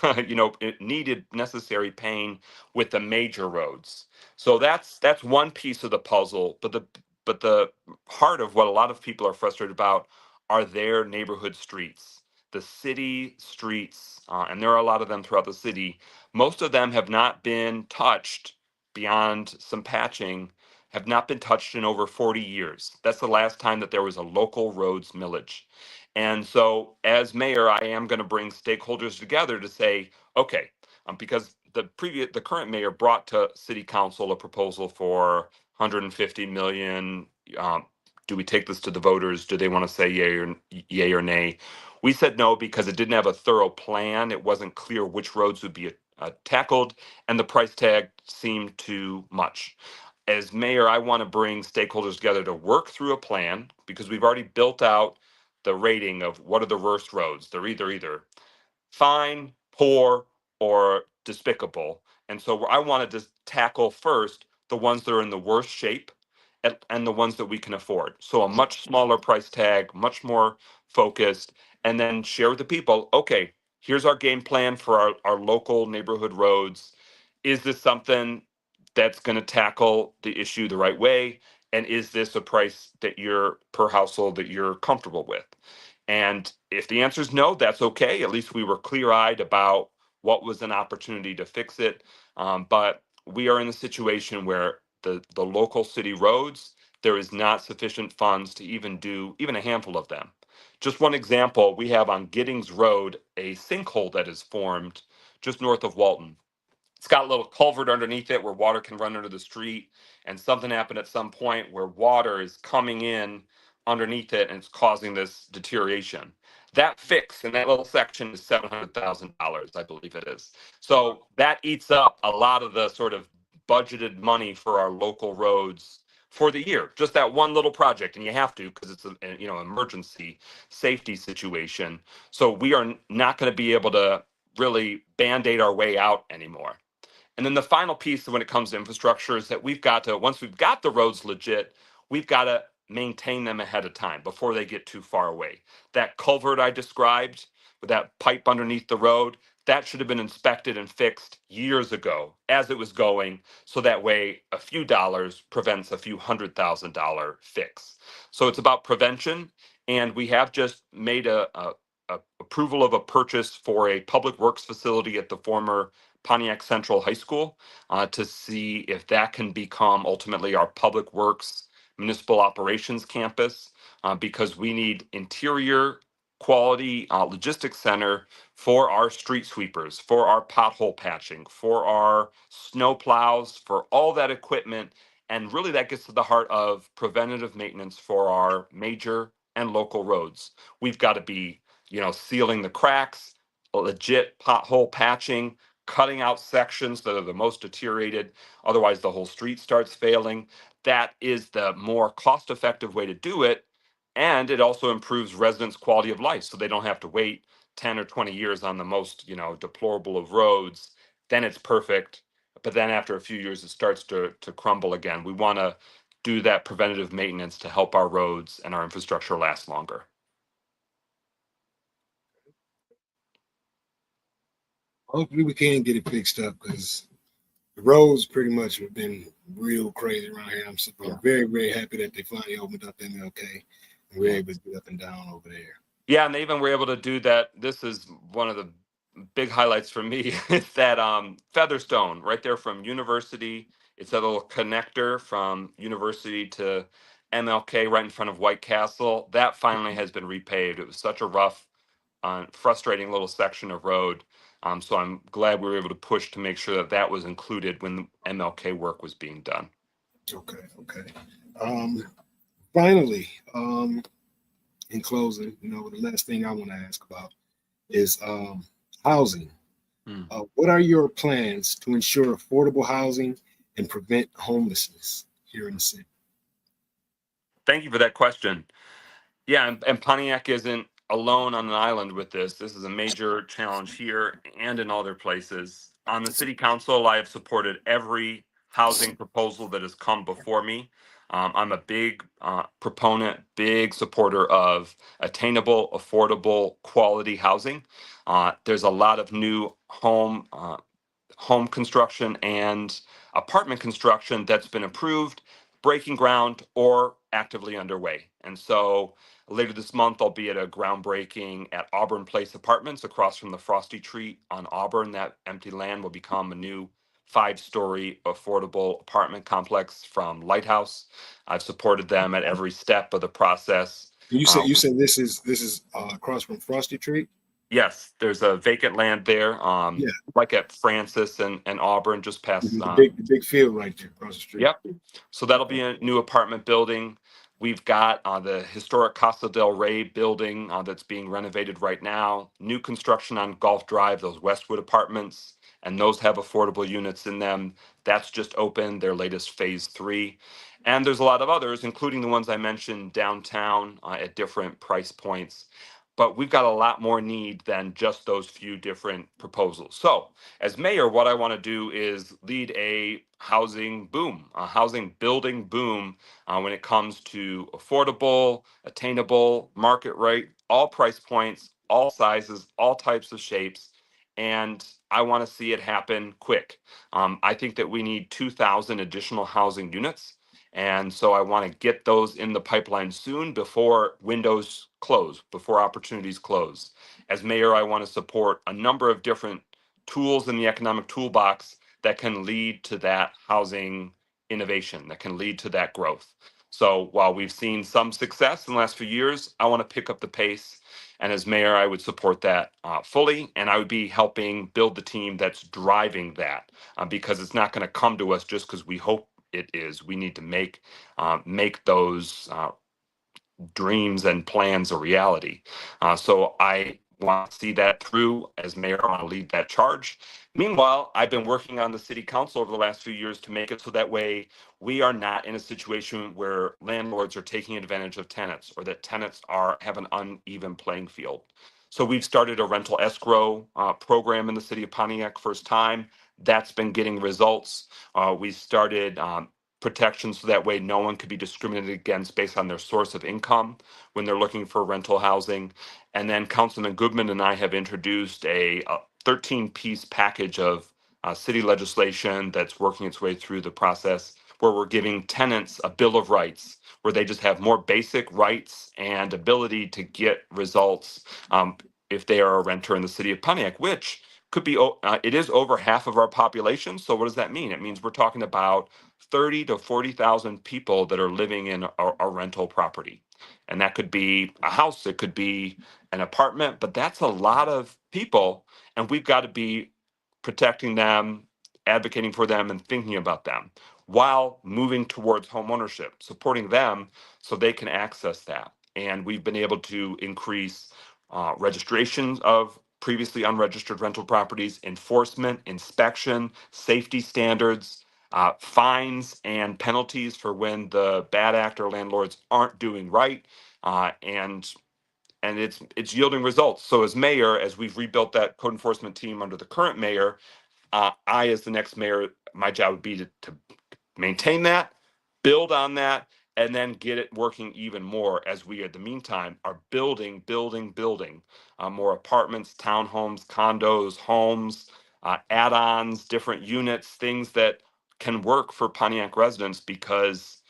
needed necessary pain with the major roads. So that's one piece of the puzzle. But the heart of what a lot of people are frustrated about are their neighborhood streets, the city streets, and there are a lot of them throughout the city. Most of them have not been touched beyond some patching, have not been touched in over 40 years. That's the last time that there was a local roads millage. And so, as mayor, I am going to bring stakeholders together to say, okay, because the current mayor brought to city council a proposal for 150 million. Do we take this to the voters? Do they want to say yay or nay? We said no because it didn't have a thorough plan. It wasn't clear which roads would be tackled, and the price tag seemed too much. As mayor, I want to bring stakeholders together to work through a plan because we've already built out the rating of what are the worst roads. They're either fine, poor, or despicable. And so I wanted to tackle first the ones that are in the worst shape and the ones that we can afford. So a much smaller price tag, much more focused, and then share with the people, okay, here's our game plan for our local neighborhood roads. Is this something that's going to tackle the issue the right way? And is this a price that you're per household that you're comfortable with? And if the answer is no, that's okay. At least we were clear eyed about what was an opportunity to fix it. But we are in a situation where the local city roads, there is not sufficient funds to even do even a handful of them. Just one example, we have on Giddings Road a sinkhole that is formed just north of Walton. It's got a little culvert underneath it where water can run under the street. And something happened at some point where water is coming in underneath it and it's causing this deterioration. That fix in that little section is $700,000, I believe it is. So that eats up a lot of the sort of budgeted money for our local roads for the year. Just that one little project, and you have to because it's a emergency safety situation. So we are not going to be able to really band-aid our way out anymore. And then the final piece when it comes to infrastructure is that we've got to, once we've got the roads legit, we've got to maintain them ahead of time before they get too far away. That culvert I described with that pipe underneath the road, that should have been inspected and fixed years ago as it was going. So that way a few dollars prevents a few $100,000 fix. So it's about prevention. And we have just made a approval of a purchase for a public works facility at the former Pontiac Central High School to see if that can become ultimately our public works municipal operations campus because we need interior quality logistics center for our street sweepers, for our pothole patching, for our snow plows, for all that equipment. And really that gets to the heart of preventative maintenance for our major and local roads. We've got to be, sealing the cracks, legit pothole patching, cutting out sections that are the most deteriorated. Otherwise, the whole street starts failing. that is the more cost effective way to do it. And it also improves residents' quality of life. So they don't have to wait 10 or 20 years on the most, deplorable of roads. Then it's perfect. But then after a few years, it starts to crumble again. We want to do that preventative maintenance to help our roads and our infrastructure last longer. Hopefully we can get it fixed up because the roads pretty much have been real crazy around here. I'm very, very happy that they finally opened up MLK and we're able to get up and down over there. Yeah, and they even were able to do that. This is one of the big highlights for me is that Featherstone right there from University. It's a little connector from University to MLK right in front of White Castle. That finally has been repaved. It was such a rough, frustrating little section of road. So I'm glad we were able to push to make sure that that was included when the MLK work was being done. Okay. Finally, in closing, the last thing I want to ask about is housing. What are your plans to ensure affordable housing and prevent homelessness here in the city? Thank you for that question. Yeah, and Pontiac isn't alone on an island with this. This is a major challenge here and in other places. On the city council, I have supported every housing proposal that has come before me. I'm a big proponent, big supporter of attainable, affordable, quality housing. There's a lot of new home construction and apartment construction that's been approved, breaking ground, or actively underway. And so later this month, I'll be at a groundbreaking at Auburn Place Apartments across from the Frosty Tree on Auburn. That empty land will become a new 5-story affordable apartment complex from Lighthouse. I've supported them at every step of the process. You said this is across from Frosty Tree? Yes, there's a vacant land there, Yeah. like at Francis and Auburn, just past. The big field right there across the street. Yep. So that'll be a new apartment building. We've got the historic Casa del Rey building that's being renovated right now. New construction on Gulf Drive, those Westwood apartments, and those have affordable units in them. That's just opened, their latest phase 3. And there's a lot of others, including the ones I mentioned downtown at different price points. But we've got a lot more need than just those few different proposals. So, as mayor, what I want to do is lead a housing boom, a housing building boom when it comes to affordable, attainable, market rate, all price points, all sizes, all types of shapes. And I want to see it happen quick. I think that we need 2,000 additional housing units. And so I want to get those in the pipeline soon before windows close, before opportunities close. As mayor, I want to support a number of different tools in the economic toolbox that can lead to that housing innovation, that can lead to that growth. So while we've seen some success in the last few years, I want to pick up the pace. And as mayor, I would support that fully. And I would be helping build the team that's driving that because it's not going to come to us just because we hope it is. We need to make those dreams and plans a reality. So I want to see that through as mayor. I want to lead that charge. Meanwhile, I've been working on the city council over the last few years to make it so that way we are not in a situation where landlords are taking advantage of tenants or that tenants have an uneven playing field. So we've started a rental escrow program in the city of Pontiac, first time. That's been getting results. We started protections so that way no one could be discriminated against based on their source of income when they're looking for rental housing. And then Councilman Goodman and I have introduced a 13-piece package of city legislation that's working its way through the process where we're giving tenants a bill of rights where they just have more basic rights and ability to get results if they are a renter in the city of Pontiac, which could be it is over half of our population. So what does that mean? It means we're talking about 30 to 40,000 people that are living in a rental property. And that could be a house, it could be an apartment, but that's a lot of people. And we've got to be protecting them, advocating for them, and thinking about them while moving towards home ownership, supporting them so they can access that. And we've been able to increase registrations of previously unregistered rental properties, enforcement, inspection, safety standards. fines and penalties for when the bad actor landlords aren't doing right, and it's yielding results. So as mayor, as we've rebuilt that code enforcement team under the current mayor, I, as the next mayor, my job would be to maintain that, build on that, and then get it working even more as we, at the meantime, are building more apartments, townhomes, condos, homes, add-ons, different units, things that can work for Pontiac residents, because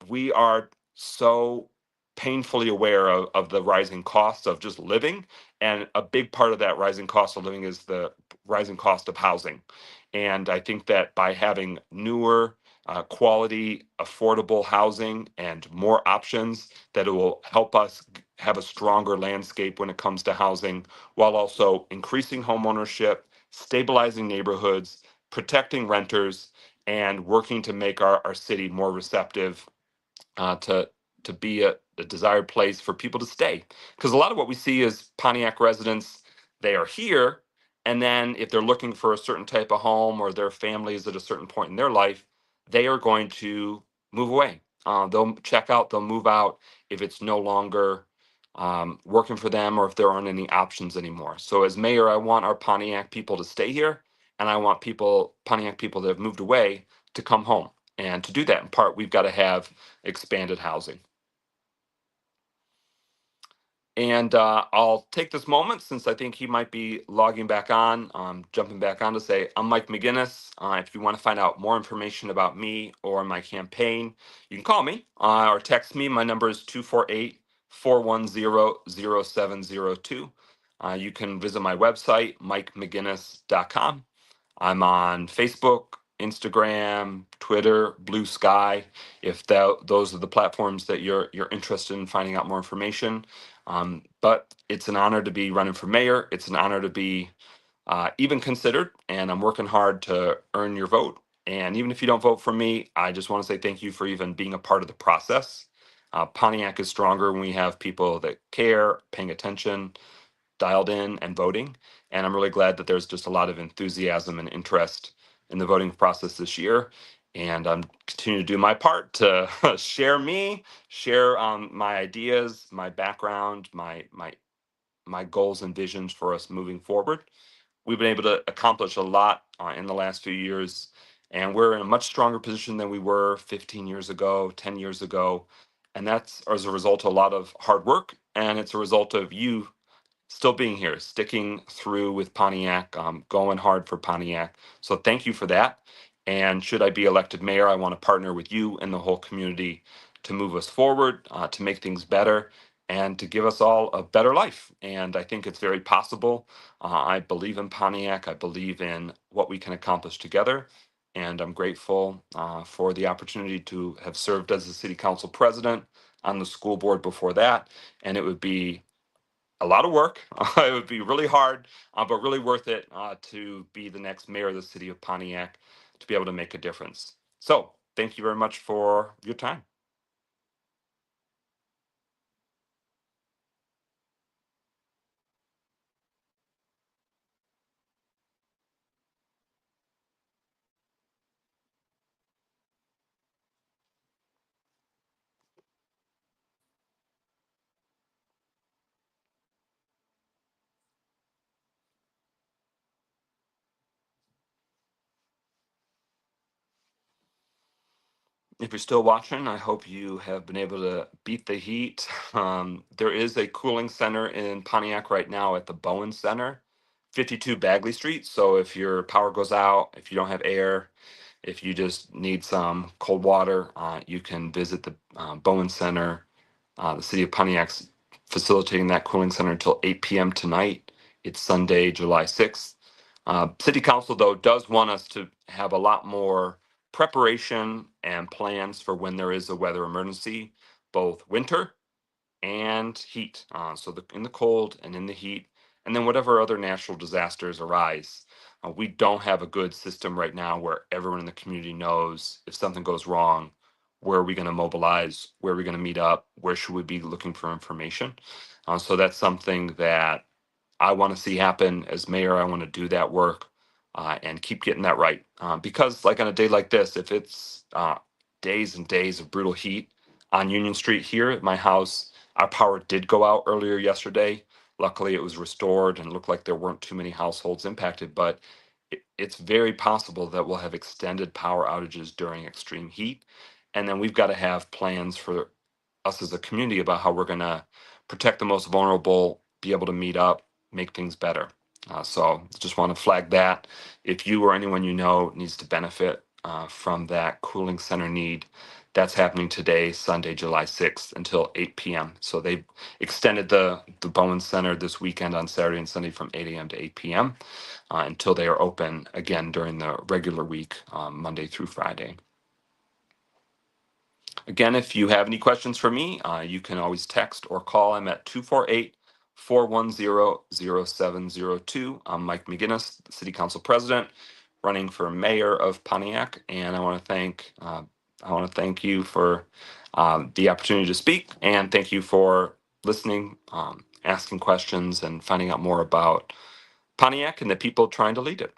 we are so painfully aware of the rising cost of just living. And a big part of that rising cost of living is the rising cost of housing. And I think that by having newer, quality, affordable housing and more options, that it will help us have a stronger landscape when it comes to housing, while also increasing home ownership, stabilizing neighborhoods, protecting renters, and working to make our city more receptive, to be a desired place for people to stay. Because a lot of what we see is Pontiac residents, they are here, and then if they're looking for a certain type of home, or their families at a certain point in their life, they are going to move away. They'll check out, they'll move out if it's no longer working for them, or if there aren't any options anymore. So as mayor, I want our Pontiac people to stay here, and I want Pontiac people that have moved away, to come home. And to do that, in part, we've got to have expanded housing. And I'll take this moment, since I think he might be logging back on, jumping back on, to say I'm Mike McGuinness. If you want to find out more information about me or my campaign, you can call me or text me. My number is 248-410-0702. You can visit my website, mikemcguinness.com. I'm on Facebook, Instagram, Twitter, Blue Sky, if those are the platforms that you're interested in finding out more information. But it's an honor to be running for mayor. It's an honor to be even considered, and I'm working hard to earn your vote. And even if you don't vote for me, I just want to say thank you for even being a part of the process. Pontiac is stronger when we have people that care, paying attention, dialed in, and voting. And I'm really glad that there's just a lot of enthusiasm and interest in the voting process this year. And I'm continuing to do my part to share my ideas, my background, my goals and visions for us moving forward. We've been able to accomplish a lot in the last few years, and we're in a much stronger position than we were 15 years ago, 10 years ago. And that's as a result of a lot of hard work, and it's a result of you still being here, sticking through with Pontiac, going hard for Pontiac. So thank you for that. And should I be elected mayor, I want to partner with you and the whole community to move us forward, to make things better, and to give us all a better life. And I think it's very possible. I believe in Pontiac. I believe in what we can accomplish together. And I'm grateful for the opportunity to have served as the city council president, on the school board before that. And it would be a lot of work. It would be really hard, but really worth it, to be the next mayor of the city of Pontiac, to be able to make a difference. So thank you very much for your time. If you're still watching, I hope you have been able to beat the heat. There is a cooling center in Pontiac right now at the Bowen Center, 52 Bagley Street. So if your power goes out, if you don't have air, if you just need some cold water, you can visit the Bowen Center. The city of Pontiac's facilitating that cooling center until 8 p.m. tonight. It's Sunday, July 6th. City Council, though, does want us to have a lot more preparation and plans for when there is a weather emergency, both winter and heat. In the cold and in the heat, and then whatever other natural disasters arise. We don't have a good system right now where everyone in the community knows if something goes wrong, where are we going to mobilize, where are we going to meet up, where should we be looking for information. So that's something that I want to see happen as mayor. I want to do that work and keep getting that right. Because, like on a day like this, if it's days and days of brutal heat on Union Street here at my house, our power did go out earlier yesterday. Luckily, it was restored and looked like there weren't too many households impacted, but it's very possible that we'll have extended power outages during extreme heat. And then we've got to have plans for us as a community about how we're going to protect the most vulnerable, be able to meet up, make things better. So just want to flag that. If you or anyone you know needs to benefit from that cooling center need, that's happening today, Sunday, July 6th until 8 p.m. So they extended the Bowen Center this weekend on Saturday and Sunday from 8 a.m. to 8 p.m. Until they are open again during the regular week, Monday through Friday. Again, if you have any questions for me, you can always text or call. I'm at 248-410-0702. I'm Mike McGuinness, the City Council President, running for Mayor of Pontiac, and I want to thank you for the opportunity to speak, and thank you for listening, asking questions, and finding out more about Pontiac and the people trying to lead it.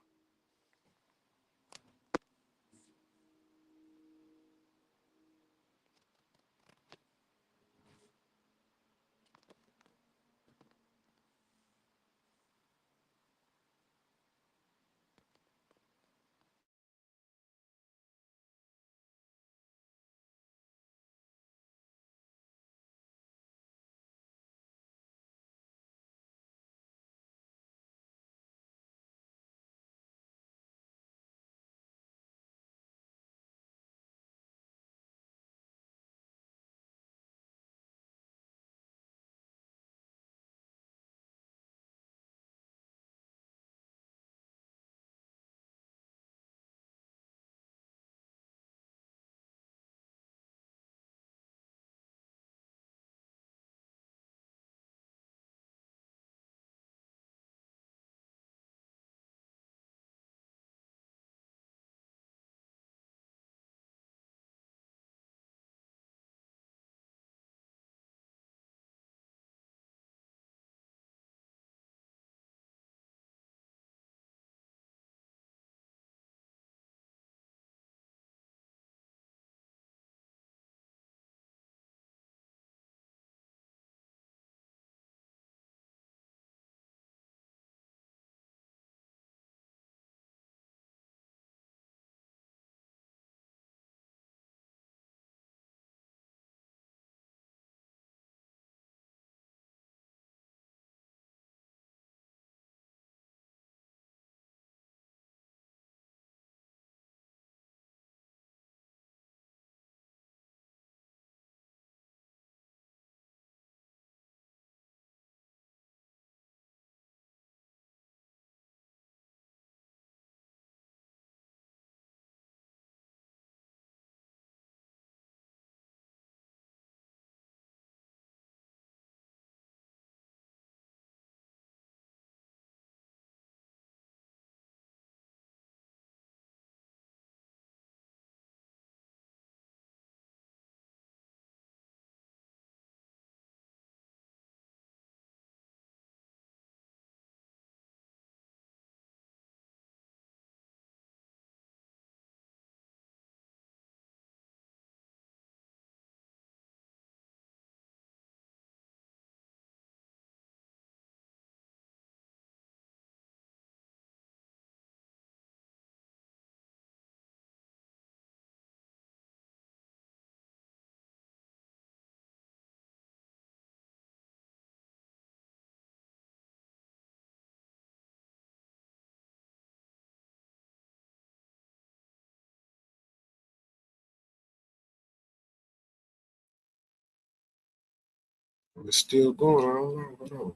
It's still going. I don't know. Hold on.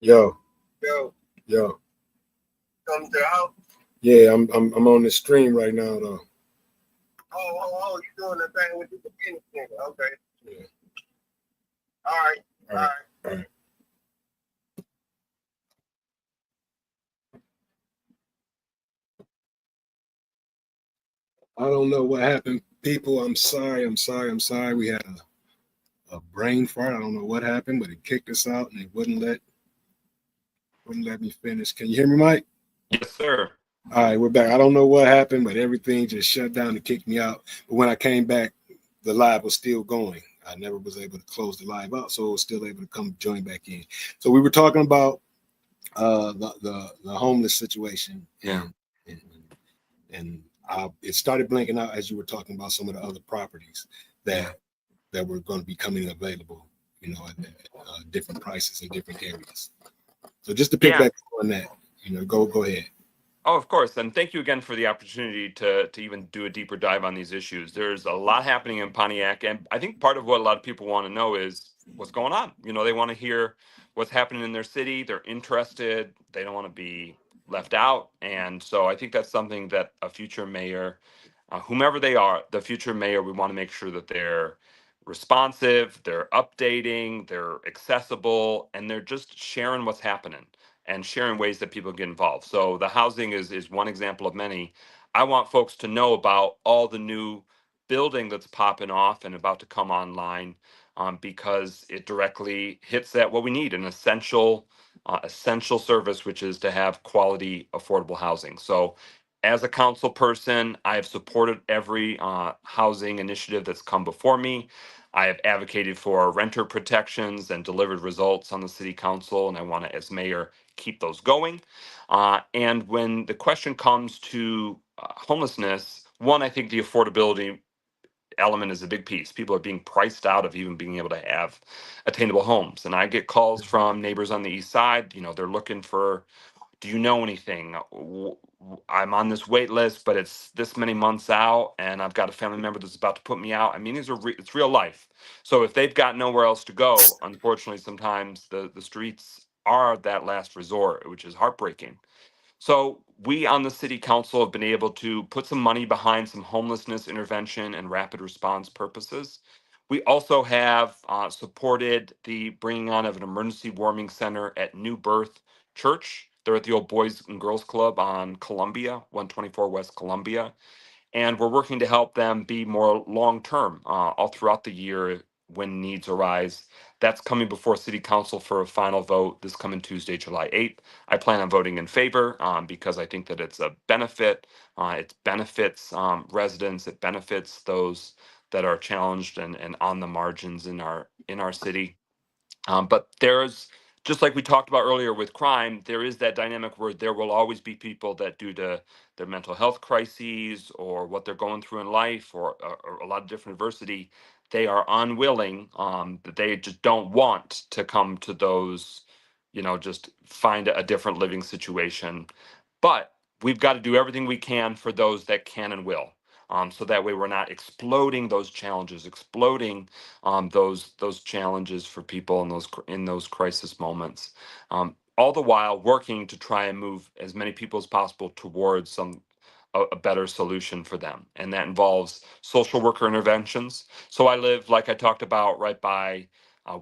Yo. Yo. Yo. Come to the house? Yeah, I'm on the stream right now though. Oh, you doing the thing with the McGuinness thing. Okay. Yeah. All right. All right. All right. I don't know what happened, people. I'm sorry. We had a brain fart. I don't know what happened, but it kicked us out and it wouldn't let me finish. Can you hear me, Mike? Yes, sir. All right, we're back. I don't know what happened, but everything just shut down and kicked me out. But when I came back, the live was still going. I never was able to close the live out, so I was still able to come join back in. So we were talking about the homeless situation, and it started blinking out as you were talking about some of the other properties that were going to be coming available, at different prices in different areas. So just to pick back on that, go ahead. Oh, of course. And thank you again for the opportunity to even do a deeper dive on these issues. There's a lot happening in Pontiac. And I think part of what a lot of people want to know is what's going on. They want to hear what's happening in their city. They're interested. They don't want to be left out. And so I think that's something that a future mayor, whomever they are, the future mayor, we want to make sure that they're responsive, they're updating, they're accessible, and they're just sharing what's happening and sharing ways that people get involved. So the housing is one example of many. I want folks to know about all the new building that's popping off and about to come online, because it directly hits at what we need, an essential service, which is to have quality, affordable housing. So as a council person, I have supported every housing initiative that's come before me. I have advocated for renter protections and delivered results on the city council, and I want to, as mayor, keep those going. And when the question comes to homelessness, one, I think the affordability element is a big piece. People are being priced out of even being able to have attainable homes. And I get calls from neighbors on the east side, they're looking for, do you know anything? I'm on this wait list, but it's this many months out, and I've got a family member that's about to put me out. I mean, it's real life. So if they've got nowhere else to go, unfortunately, sometimes the streets are that last resort, which is heartbreaking. So we on the city council have been able to put some money behind some homelessness intervention and rapid response purposes. We also have supported the bringing on of an emergency warming center at New Birth Church. They're at the old Boys and Girls Club on Columbia, 124 West Columbia. And we're working to help them be more long term all throughout the year when needs arise. That's coming before City Council for a final vote this coming Tuesday, July 8th. I plan on voting in favor because I think that it's a benefit. It benefits residents. It benefits those that are challenged and on the margins in our city. But there's, just like we talked about earlier with crime, there is that dynamic where there will always be people that, due to their mental health crises or what they're going through in life, or a lot of different adversity, they are unwilling, that they just don't want to come to those, just find a different living situation. But we've got to do everything we can for those that can and will. So that way we're not exploding those challenges, exploding those challenges for people in those crisis moments. All the while working to try and move as many people as possible towards a better solution for them, and that involves social worker interventions. So I live, like I talked about, right by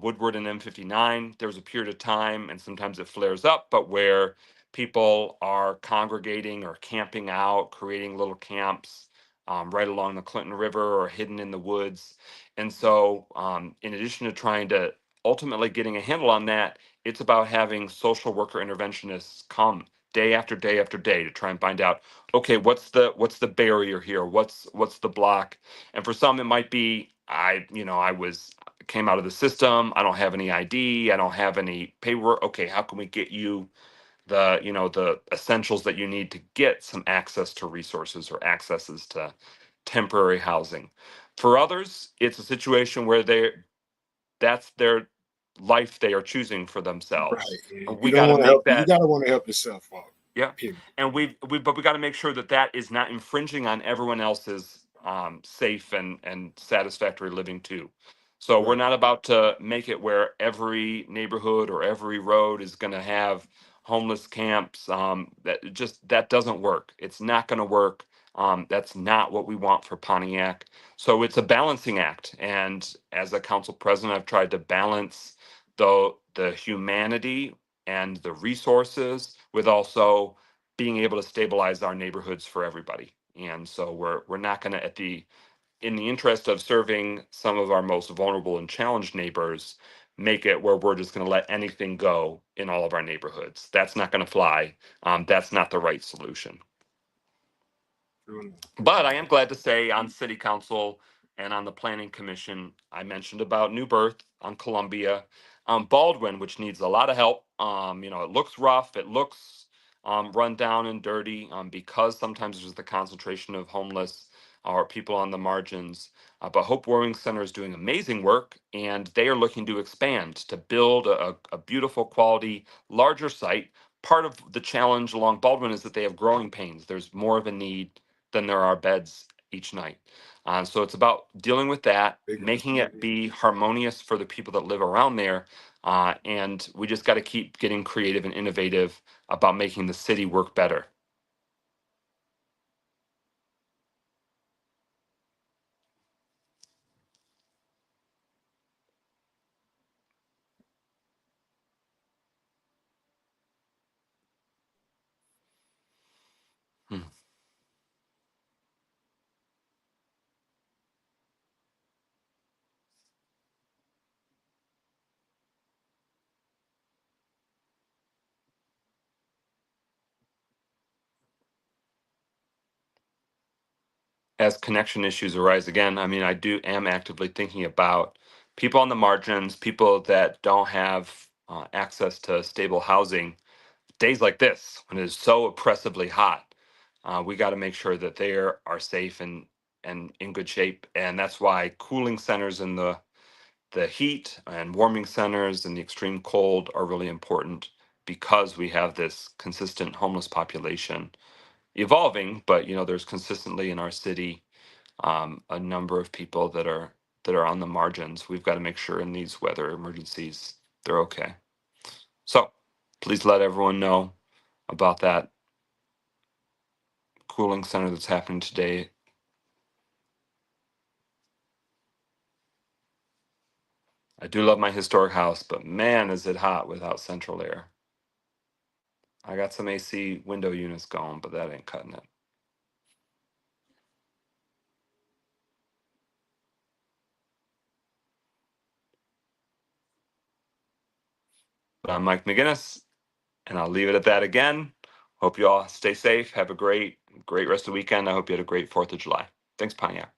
Woodward and M59. There's a period of time, and sometimes it flares up, but where people are congregating or camping out, creating little camps right along the Clinton River or hidden in the woods. And so, in addition to trying to ultimately getting a handle on that, it's about having social worker interventionists come day after day after day to try and find out, okay, what's the barrier here? What's the block? And for some, it might be, I came out of the system. I don't have any ID. I don't have any paperwork. Okay, how can we get you the essentials that you need to get some access to resources or accesses to temporary housing? For others, it's a situation where that's their life they are choosing for themselves. Right. And You we don't got to want to help. make You that. gotta want to help yourself out. Yeah. Period. And but we got to make sure that that is not infringing on everyone else's safe and satisfactory living too. So we're Right. not about to make it where every neighborhood or every road is going to have homeless camps. That doesn't work. It's not going to work. That's not what we want for Pontiac. So it's a balancing act. And as a council president, I've tried to balance the humanity and the resources with also being able to stabilize our neighborhoods for everybody. And so we're not going to in the interest of serving some of our most vulnerable and challenged neighbors, make it where we're just going to let anything go in all of our neighborhoods. That's not going to fly. That's not the right solution. True enough. But I am glad to say on city council and on the planning commission, I mentioned about New Birth on Columbia, Baldwin, which needs a lot of help. It looks rough, it looks run down and dirty because sometimes there's the concentration of homeless or people on the margins. But Hope Warming Center is doing amazing work, and they are looking to expand to build a beautiful, quality, larger site. Part of the challenge along Baldwin is that they have growing pains. There's more of a need than there are beds each night. So it's about dealing with that, Bigger making it facility. be harmonious for the people that live around there. And we just got to keep getting creative and innovative about making the city work better. Hmm. As connection issues arise again, I mean, am actively thinking about people on the margins, people that don't have access to stable housing. Days like this, when it is so oppressively hot, we got to make sure that they are safe and in good shape. And that's why cooling centers in the heat and warming centers in the extreme cold are really important because we have this consistent homeless population evolving. But there's consistently in our city a number of people that are on the margins. We've got to make sure in these weather emergencies they're okay. So please let everyone know about that cooling center that's happening today. I do love my historic house, but man, is it hot without central air. I got some AC window units going, but that ain't cutting it. But I'm Mike McGuinness, and I'll leave it at that again. Hope you all stay safe. Have a great rest of the weekend. I hope you had a great 4th of July. Thanks, Pontiac.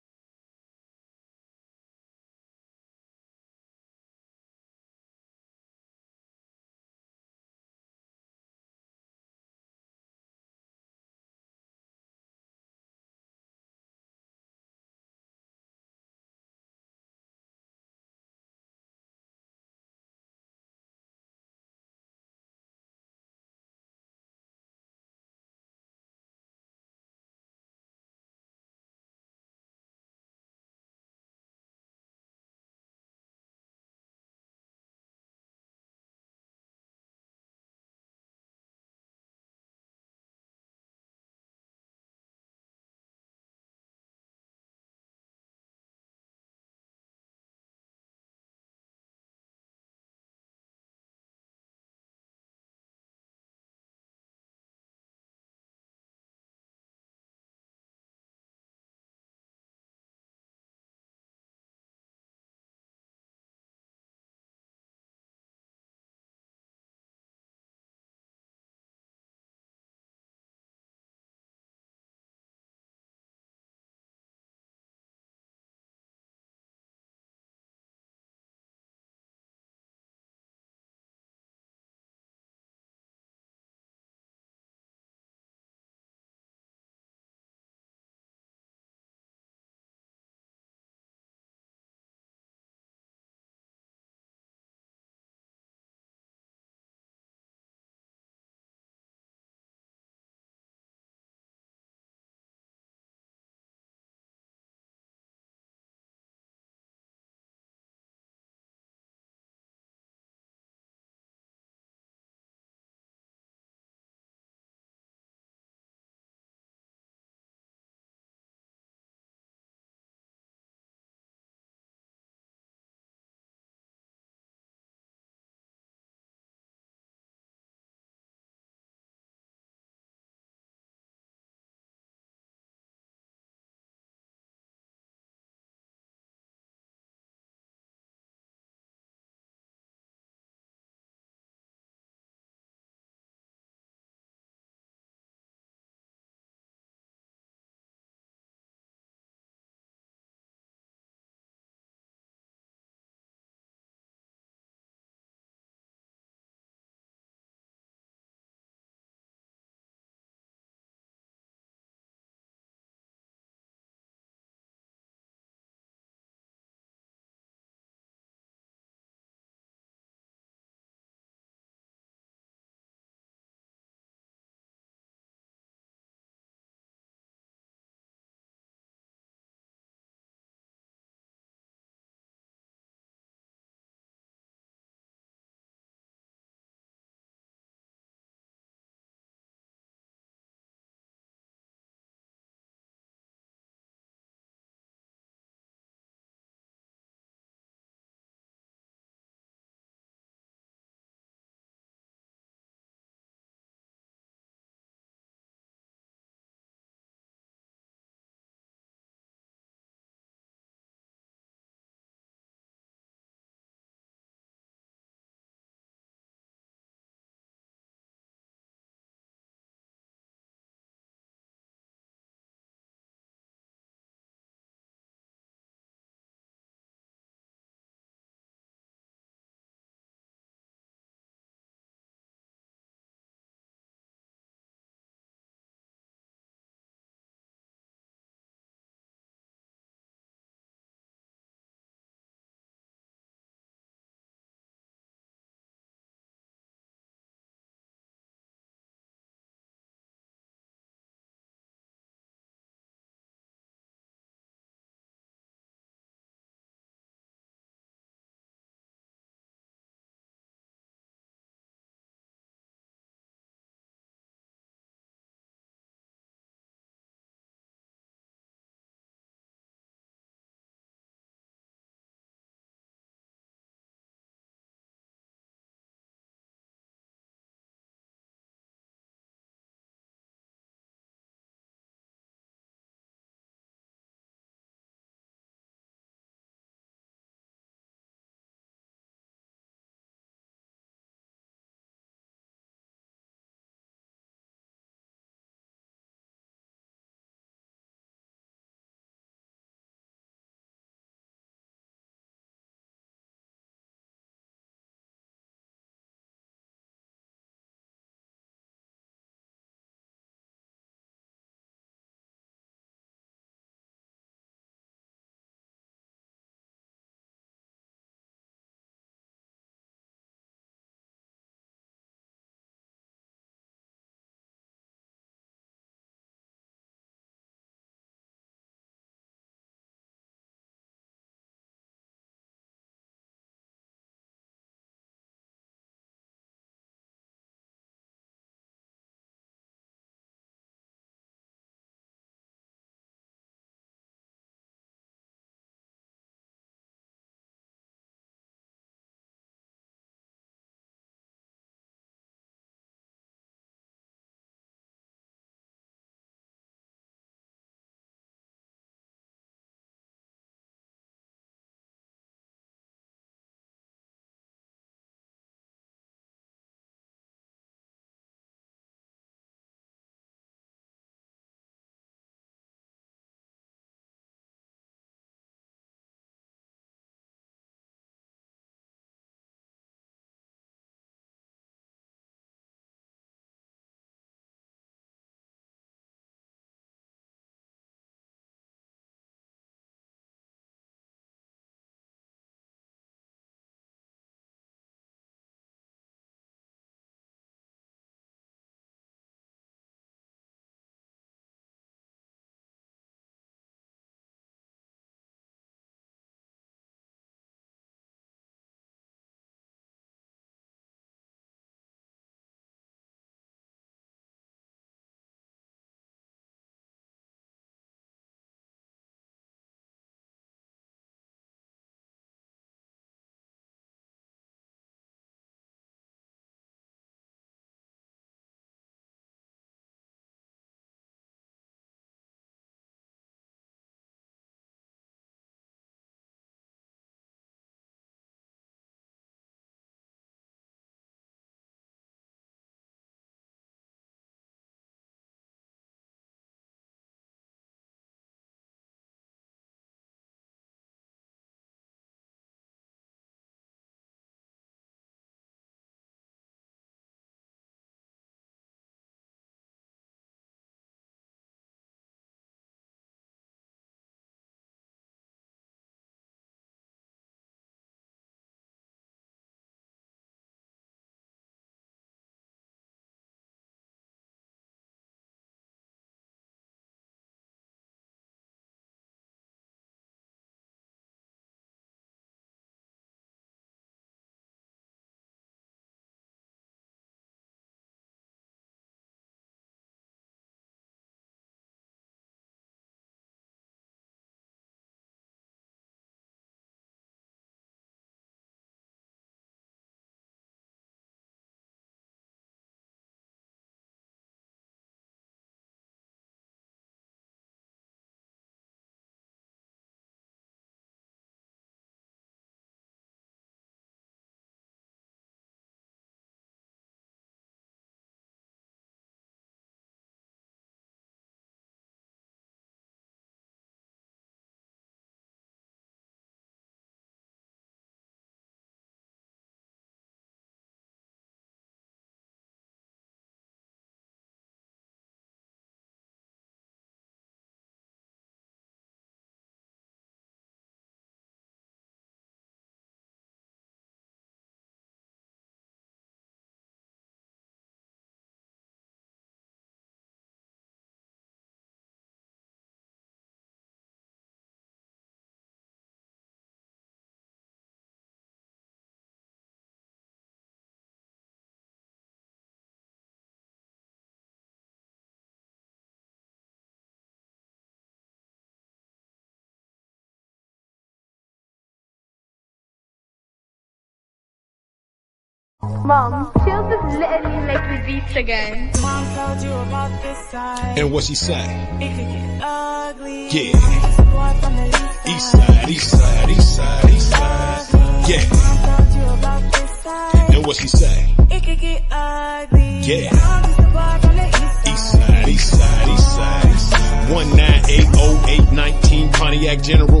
Mom, she'll just literally make me beats again. Mom told you about this side. And what she say? It could get ugly. Yeah. Just a boy from the East side, east side, east side, east side. Yeah. Mom told you about this side. And what she say? It could get ugly. Yeah. I'm just a boy from the East side, east side, east side, east side. 1980819 Pontiac General.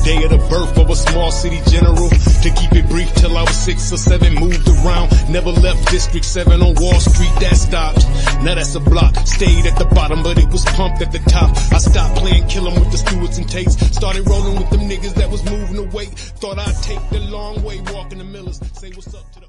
Day of the birth of a small city general. To keep it brief, till I was 6 or 7, moved around. Never left District 7 on Wall Street, that stopped. Now that's a block. Stayed at the bottom, but it was pumped at the top. I stopped playing kill 'em with the Stewarts and Tates. Started rolling with them niggas that was moving away. Thought I'd take the long way, walking the Millers. Say what's up to the